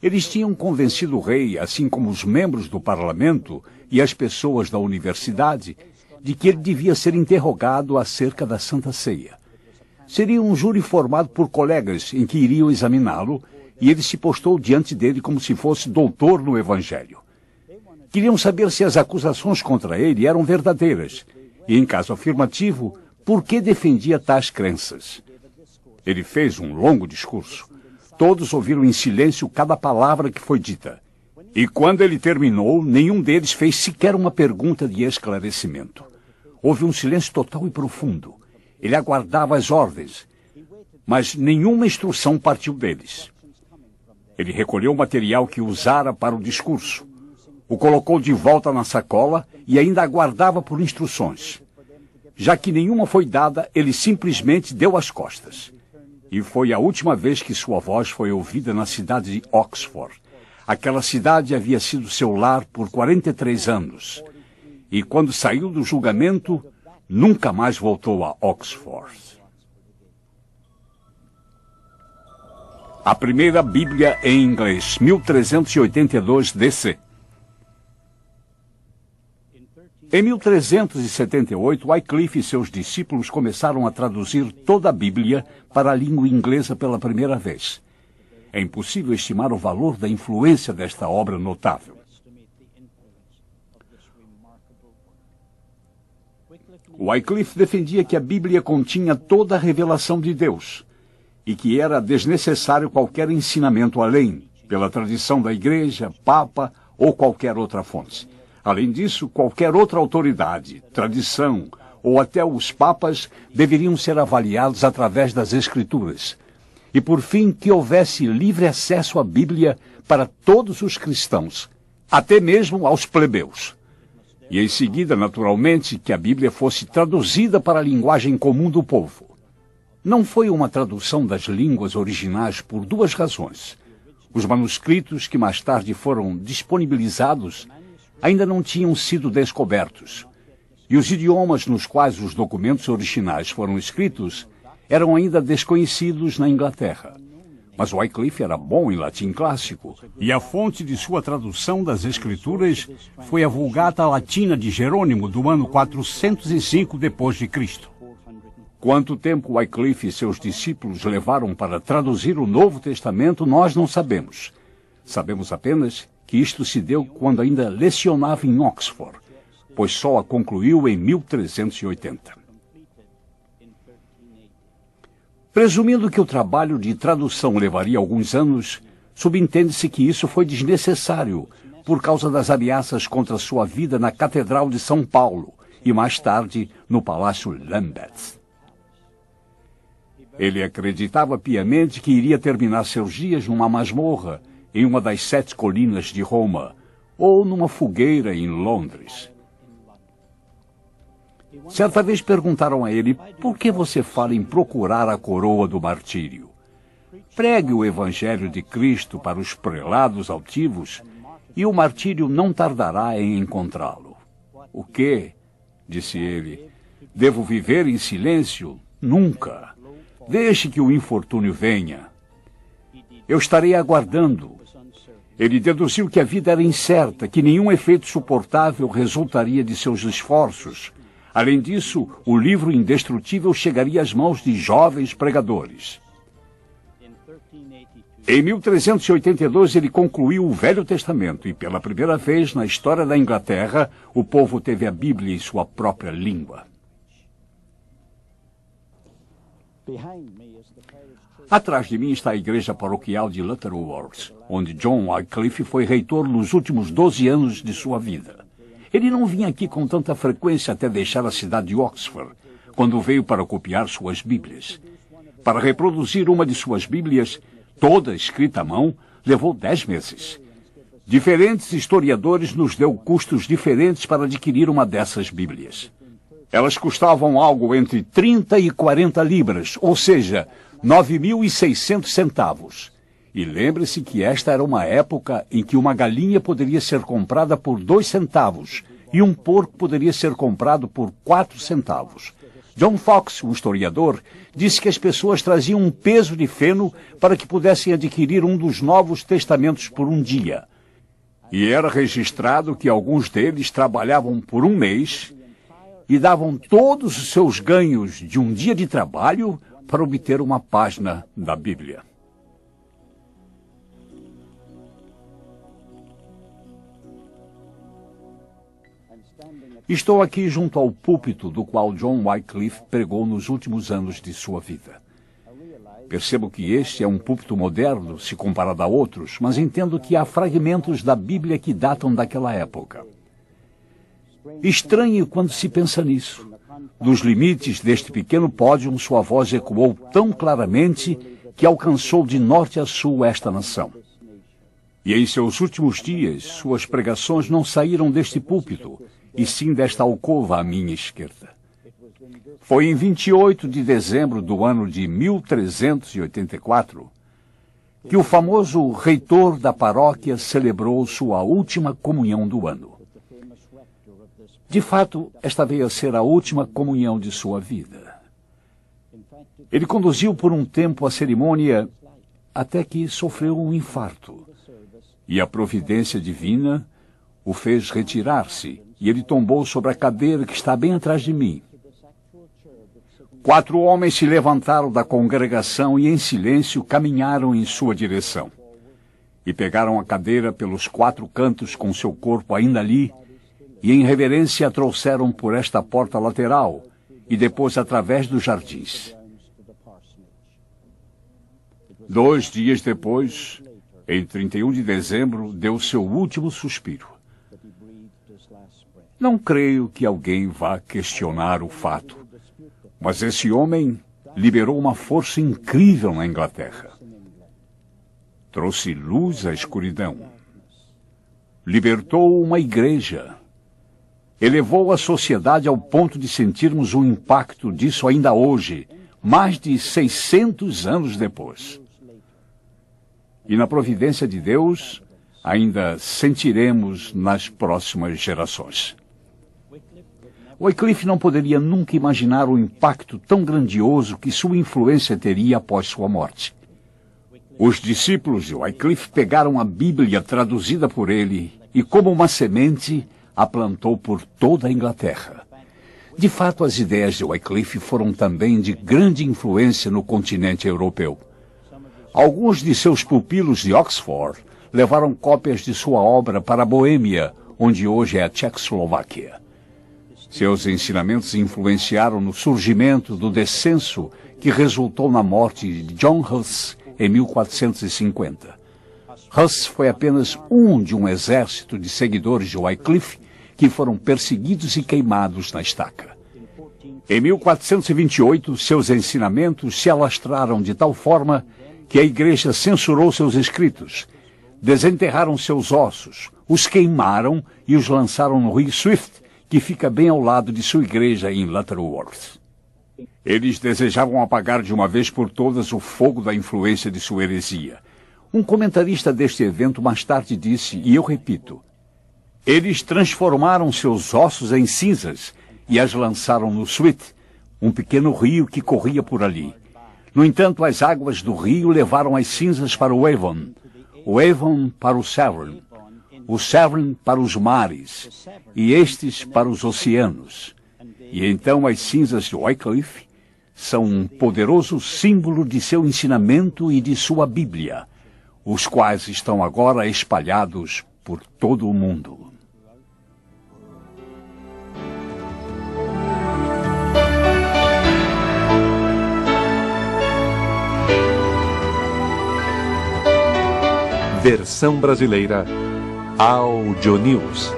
Eles tinham convencido o rei, assim como os membros do parlamento e as pessoas da universidade, de que ele devia ser interrogado acerca da Santa Ceia. Seria um júri formado por colegas em que iriam examiná-lo e ele se postou diante dele como se fosse doutor no Evangelho. Queriam saber se as acusações contra ele eram verdadeiras e, em caso afirmativo, por que defendia tais crenças. Ele fez um longo discurso. Todos ouviram em silêncio cada palavra que foi dita. E quando ele terminou, nenhum deles fez sequer uma pergunta de esclarecimento. Houve um silêncio total e profundo. Ele aguardava as ordens, mas nenhuma instrução partiu deles. Ele recolheu o material que usara para o discurso, o colocou de volta na sacola e ainda aguardava por instruções. Já que nenhuma foi dada, ele simplesmente deu as costas. E foi a última vez que sua voz foi ouvida na cidade de Oxford. Aquela cidade havia sido seu lar por 43 anos. E quando saiu do julgamento, nunca mais voltou a Oxford. A primeira Bíblia em inglês, 1382 DC. Em 1378, Wycliffe e seus discípulos começaram a traduzir toda a Bíblia para a língua inglesa pela primeira vez. É impossível estimar o valor da influência desta obra notável. Wycliffe defendia que a Bíblia continha toda a revelação de Deus e que era desnecessário qualquer ensinamento além, pela tradição da Igreja, Papa ou qualquer outra fonte. Além disso, qualquer outra autoridade, tradição ou até os papas deveriam ser avaliados através das Escrituras. E, por fim, que houvesse livre acesso à Bíblia para todos os cristãos, até mesmo aos plebeus. E, em seguida, naturalmente, que a Bíblia fosse traduzida para a linguagem comum do povo. Não foi uma tradução das línguas originais por duas razões. Os manuscritos que mais tarde foram disponibilizados ainda não tinham sido descobertos, e os idiomas nos quais os documentos originais foram escritos eram ainda desconhecidos na Inglaterra. Mas Wycliffe era bom em latim clássico, e a fonte de sua tradução das Escrituras foi a Vulgata Latina de Jerônimo, do ano 405 d.C. Quanto tempo Wycliffe e seus discípulos levaram para traduzir o Novo Testamento, nós não sabemos. Sabemos apenas que isto se deu quando ainda lecionava em Oxford, pois só a concluiu em 1380. Presumindo que o trabalho de tradução levaria alguns anos, subentende-se que isso foi desnecessário por causa das ameaças contra sua vida na Catedral de São Paulo e mais tarde no Palácio Lambeth. Ele acreditava piamente que iria terminar seus dias numa masmorra em uma das 7 colinas de Roma, ou numa fogueira em Londres. Certa vez perguntaram a ele, por que você fala em procurar a coroa do martírio? Pregue o Evangelho de Cristo para os prelados altivos, e o martírio não tardará em encontrá-lo. O quê? Disse ele. Devo viver em silêncio? Nunca. Deixe que o infortúnio venha. Eu estarei aguardando. Ele deduziu que a vida era incerta, que nenhum efeito suportável resultaria de seus esforços. Além disso, o livro indestrutível chegaria às mãos de jovens pregadores. Em 1382, ele concluiu o Velho Testamento e, pela primeira vez na história da Inglaterra, o povo teve a Bíblia em sua própria língua. Atrás de mim está a igreja paroquial de Lutterworth, onde John Wycliffe foi reitor nos últimos 12 anos de sua vida. Ele não vinha aqui com tanta frequência até deixar a cidade de Oxford, quando veio para copiar suas Bíblias. Para reproduzir uma de suas Bíblias, toda escrita à mão, levou 10 meses. Diferentes historiadores nos deu custos diferentes para adquirir uma dessas Bíblias. Elas custavam algo entre 30 e 40 libras, ou seja, 9.600 centavos. E lembre-se que esta era uma época em que uma galinha poderia ser comprada por 2 centavos e um porco poderia ser comprado por 4 centavos. John Fox, um historiador, disse que as pessoas traziam um peso de feno para que pudessem adquirir um dos Novos Testamentos por um dia. E era registrado que alguns deles trabalhavam por um mês e davam todos os seus ganhos de um dia de trabalho para obter uma página da Bíblia. Estou aqui junto ao púlpito do qual John Wycliffe pregou nos últimos anos de sua vida. Percebo que este é um púlpito moderno, se comparado a outros, mas entendo que há fragmentos da Bíblia que datam daquela época. Estranho quando se pensa nisso. Dos limites deste pequeno pódio, sua voz ecoou tão claramente que alcançou de norte a sul esta nação. E em seus últimos dias, suas pregações não saíram deste púlpito, e sim desta alcova à minha esquerda. Foi em 28 de dezembro do ano de 1384 que o famoso reitor da paróquia celebrou sua última comunhão do ano. De fato, esta veio a ser a última comunhão de sua vida. Ele conduziu por um tempo a cerimônia até que sofreu um infarto. E a providência divina o fez retirar-se, e ele tombou sobre a cadeira que está bem atrás de mim. 4 homens se levantaram da congregação e, em silêncio, caminharam em sua direção. E pegaram a cadeira pelos 4 cantos com seu corpo ainda ali, e em reverência a trouxeram por esta porta lateral, e depois através dos jardins. 2 dias depois, em 31 de dezembro, deu seu último suspiro. Não creio que alguém vá questionar o fato, mas esse homem liberou uma força incrível na Inglaterra. Trouxe luz à escuridão. Libertou uma igreja. Elevou a sociedade ao ponto de sentirmos o impacto disso ainda hoje, mais de 600 anos depois. E na providência de Deus, ainda sentiremos nas próximas gerações. Wycliffe não poderia nunca imaginar o impacto tão grandioso que sua influência teria após sua morte. Os discípulos de Wycliffe pegaram a Bíblia traduzida por ele e, como uma semente, a plantou por toda a Inglaterra. De fato, as ideias de Wycliffe foram também de grande influência no continente europeu. Alguns de seus pupilos de Oxford levaram cópias de sua obra para a Boêmia, onde hoje é a Tchecoslováquia. Seus ensinamentos influenciaram no surgimento do descenso que resultou na morte de John Huss em 1450. Huss foi apenas um de um exército de seguidores de Wycliffe que foram perseguidos e queimados na estaca. Em 1428, seus ensinamentos se alastraram de tal forma que a igreja censurou seus escritos, desenterraram seus ossos, os queimaram e os lançaram no rio Swift, que fica bem ao lado de sua igreja em Lutterworth. Eles desejavam apagar de uma vez por todas o fogo da influência de sua heresia. Um comentarista deste evento mais tarde disse, e eu repito, eles transformaram seus ossos em cinzas e as lançaram no Swift, um pequeno rio que corria por ali. No entanto, as águas do rio levaram as cinzas para o Avon para o Severn, o Severn para os mares, e estes para os oceanos. E então as cinzas de Wycliffe são um poderoso símbolo de seu ensinamento e de sua Bíblia, os quais estão agora espalhados por todo o mundo. Versão brasileira Audio News.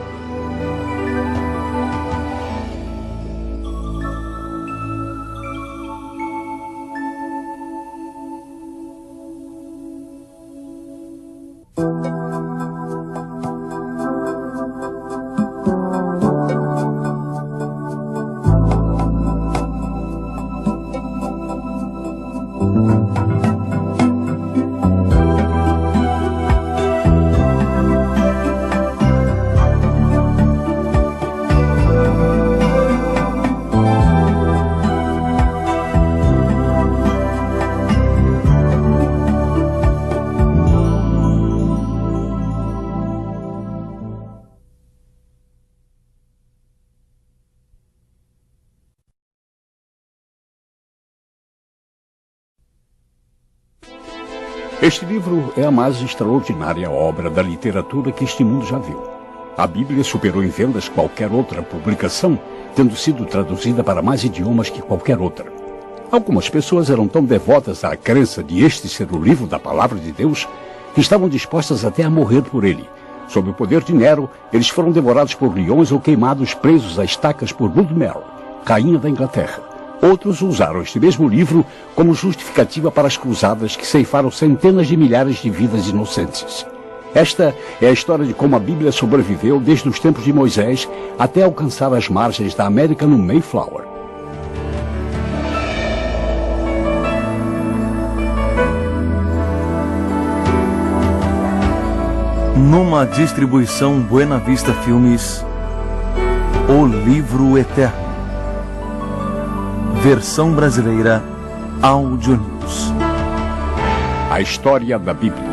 Este livro é a mais extraordinária obra da literatura que este mundo já viu. A Bíblia superou em vendas qualquer outra publicação, tendo sido traduzida para mais idiomas que qualquer outra. Algumas pessoas eram tão devotas à crença de este ser o livro da Palavra de Deus que estavam dispostas até a morrer por ele. Sob o poder de Nero, eles foram devorados por leões ou queimados presos a estacas por Bloodmere, rainha da Inglaterra. Outros usaram este mesmo livro como justificativa para as cruzadas que ceifaram centenas de milhares de vidas inocentes. Esta é a história de como a Bíblia sobreviveu desde os tempos de Moisés até alcançar as margens da América no Mayflower. Numa distribuição Buena Vista Filmes, O Livro Eterno. Versão brasileira Audio News. A história da Bíblia.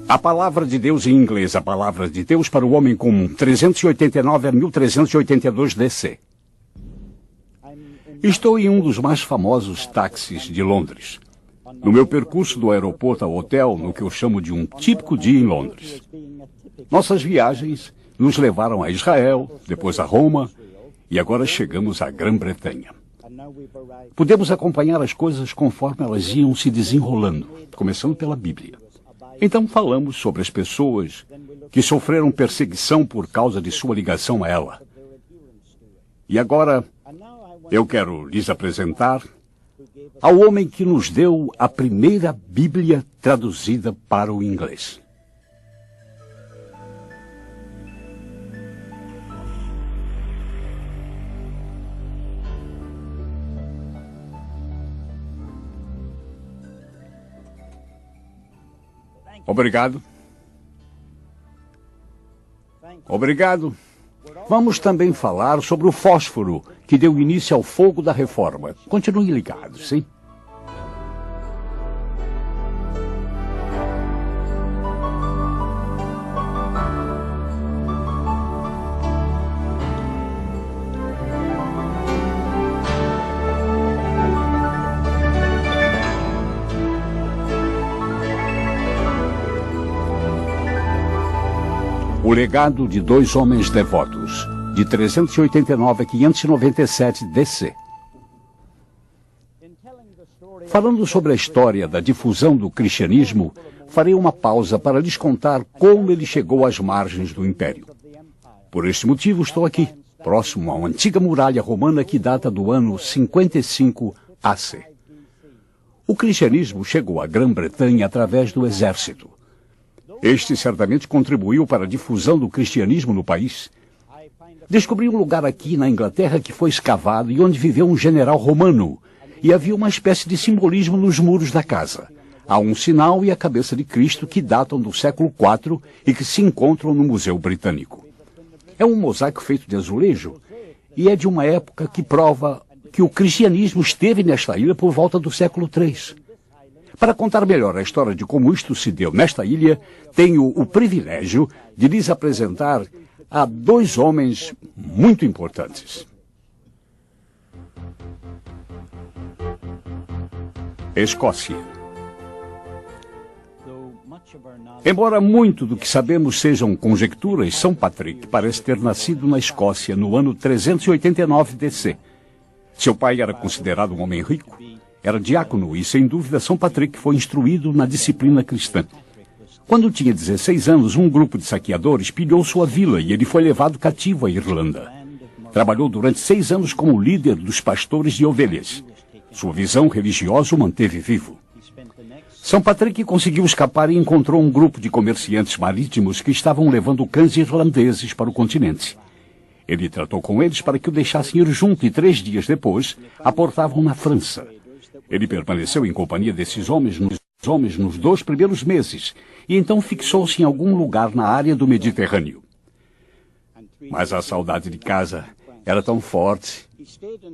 A Palavra de Deus em inglês, a Palavra de Deus para o Homem Comum, 389 a 1382 DC. Estou em um dos mais famosos táxis de Londres. No meu percurso do aeroporto ao hotel, no que eu chamo de um típico dia em Londres. Nossas viagens nos levaram a Israel, depois a Roma, e agora chegamos à Grã-Bretanha. Pudemos acompanhar as coisas conforme elas iam se desenrolando, começando pela Bíblia. Então falamos sobre as pessoas que sofreram perseguição por causa de sua ligação a ela. E agora eu quero lhes apresentar ao homem que nos deu a primeira Bíblia traduzida para o inglês. Obrigado. Obrigado. Vamos também falar sobre o fósforo que deu início ao fogo da reforma. Continue ligado, sim? O legado de dois homens devotos, de 389 a 597 DC. Falando sobre a história da difusão do cristianismo, farei uma pausa para lhes contar como ele chegou às margens do Império. Por este motivo estou aqui, próximo a uma antiga muralha romana que data do ano 55 AC. O cristianismo chegou à Grã-Bretanha através do exército. Este certamente contribuiu para a difusão do cristianismo no país. Descobri um lugar aqui na Inglaterra que foi escavado e onde viveu um general romano, e havia uma espécie de simbolismo nos muros da casa. Há um sinal e a cabeça de Cristo que datam do século IV e que se encontram no Museu Britânico. É um mosaico feito de azulejo e é de uma época que prova que o cristianismo esteve nesta ilha por volta do século III. Para contar melhor a história de como isto se deu nesta ilha, tenho o privilégio de lhes apresentar a dois homens muito importantes. Escócia. Embora muito do que sabemos sejam conjecturas, São Patrick parece ter nascido na Escócia no ano 389 DC. Seu pai era considerado um homem rico, era diácono e, sem dúvida, São Patrick foi instruído na disciplina cristã. Quando tinha 16 anos, um grupo de saqueadores pilhou sua vila e ele foi levado cativo à Irlanda. Trabalhou durante 6 anos como líder dos pastores de ovelhas. Sua visão religiosa o manteve vivo. São Patrick conseguiu escapar e encontrou um grupo de comerciantes marítimos que estavam levando cães irlandeses para o continente. Ele tratou com eles para que o deixassem ir junto e 3 dias depois aportavam na França. Ele permaneceu em companhia desses homens nos 2 primeiros meses e então fixou-se em algum lugar na área do Mediterrâneo. Mas a saudade de casa era tão forte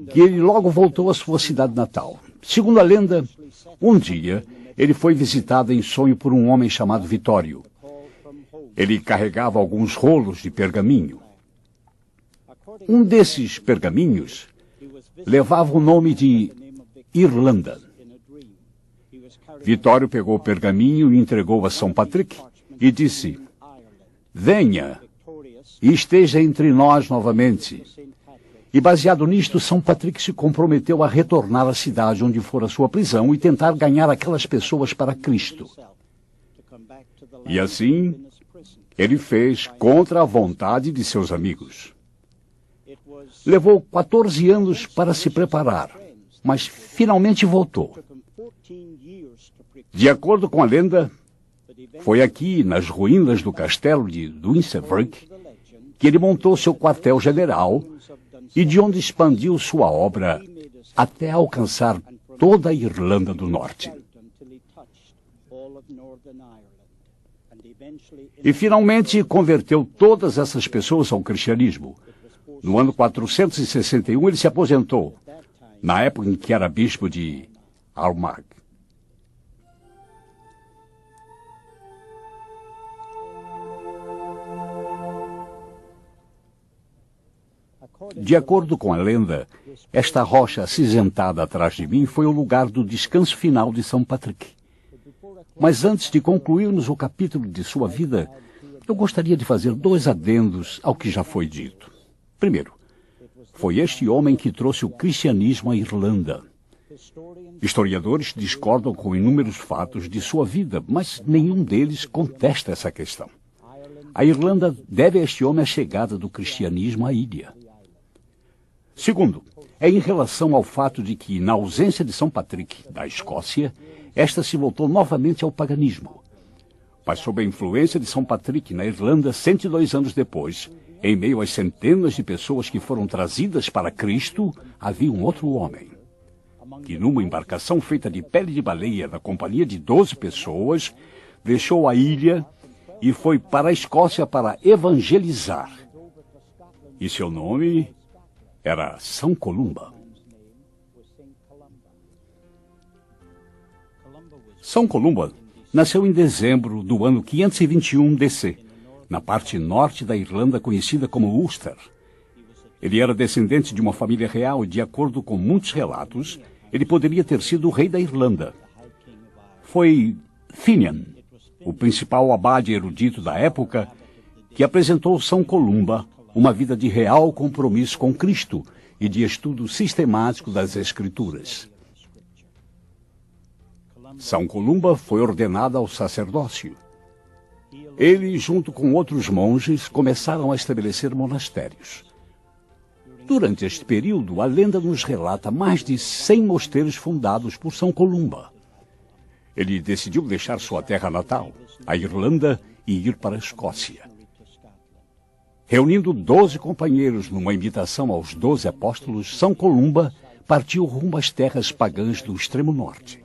que ele logo voltou à sua cidade natal. Segundo a lenda, um dia ele foi visitado em sonho por um homem chamado Vitório. Ele carregava alguns rolos de pergaminho. Um desses pergaminhos levava o nome de Irlanda. Vitório pegou o pergaminho e entregou a São Patrick e disse: "Venha e esteja entre nós novamente." E baseado nisto, São Patrick se comprometeu a retornar à cidade onde fora sua prisão e tentar ganhar aquelas pessoas para Cristo. E assim, ele fez contra a vontade de seus amigos. Levou 14 anos para se preparar, mas finalmente voltou. De acordo com a lenda, foi aqui, nas ruínas do castelo de Dunstafrug, que ele montou seu quartel-general e de onde expandiu sua obra até alcançar toda a Irlanda do Norte. E finalmente converteu todas essas pessoas ao cristianismo. No ano 461 ele se aposentou, na época em que era bispo de Armagh. De acordo com a lenda, esta rocha acinzentada atrás de mim foi o lugar do descanso final de São Patrick. Mas antes de concluirmos o capítulo de sua vida, eu gostaria de fazer 2 adendos ao que já foi dito. Primeiro, foi este homem que trouxe o cristianismo à Irlanda. Historiadores discordam com inúmeros fatos de sua vida, mas nenhum deles contesta essa questão. A Irlanda deve a este homem a chegada do cristianismo à ilha. Segundo, é em relação ao fato de que, na ausência de São Patrick da Escócia, esta se voltou novamente ao paganismo. Mas sob a influência de São Patrick na Irlanda, 102 anos depois, em meio às centenas de pessoas que foram trazidas para Cristo, havia um outro homem, que numa embarcação feita de pele de baleia, na companhia de 12 pessoas, deixou a ilha e foi para a Escócia para evangelizar. E seu nome era São Columba. São Columba nasceu em dezembro do ano 521 DC, na parte norte da Irlanda conhecida como Ulster. Ele era descendente de uma família real e, de acordo com muitos relatos, ele poderia ter sido o rei da Irlanda. Foi Finian, o principal abade erudito da época, que apresentou São Columba uma vida de real compromisso com Cristo e de estudo sistemático das Escrituras. São Columba foi ordenado ao sacerdócio. Ele, junto com outros monges, começaram a estabelecer monastérios. Durante este período, a lenda nos relata mais de 100 mosteiros fundados por São Columba. Ele decidiu deixar sua terra natal, a Irlanda, e ir para a Escócia. Reunindo 12 companheiros numa imitação aos 12 apóstolos, São Columba partiu rumo às terras pagãs do extremo norte.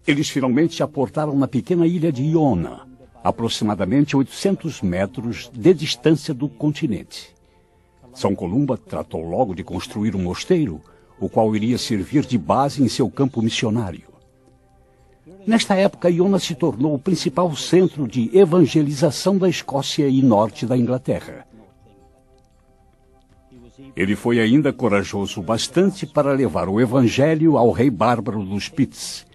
Eles finalmente aportaram na pequena ilha de Iona, aproximadamente 800 metros de distância do continente. São Columba tratou logo de construir um mosteiro, o qual iria servir de base em seu campo missionário. Nesta época, Iona se tornou o principal centro de evangelização da Escócia e norte da Inglaterra. Ele foi ainda corajoso bastante para levar o evangelho ao rei bárbaro dos Picts,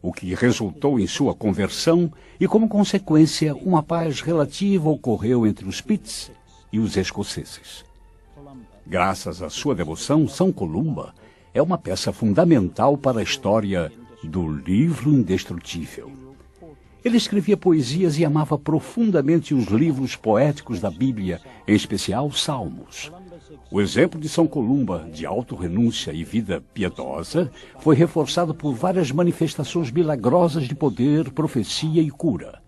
o que resultou em sua conversão e, como consequência, uma paz relativa ocorreu entre os Picts e os escoceses. Graças à sua devoção, São Columba é uma peça fundamental para a história do livro indestrutível. Ele escrevia poesias e amava profundamente os livros poéticos da Bíblia, em especial os Salmos. O exemplo de São Columba, de autorrenúncia e vida piedosa, foi reforçado por várias manifestações milagrosas de poder, profecia e cura.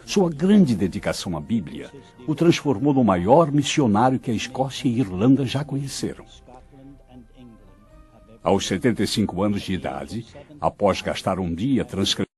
Sua grande dedicação à Bíblia o transformou no maior missionário que a Escócia e a Irlanda já conheceram. Aos 75 anos de idade, após gastar um dia transcrevendo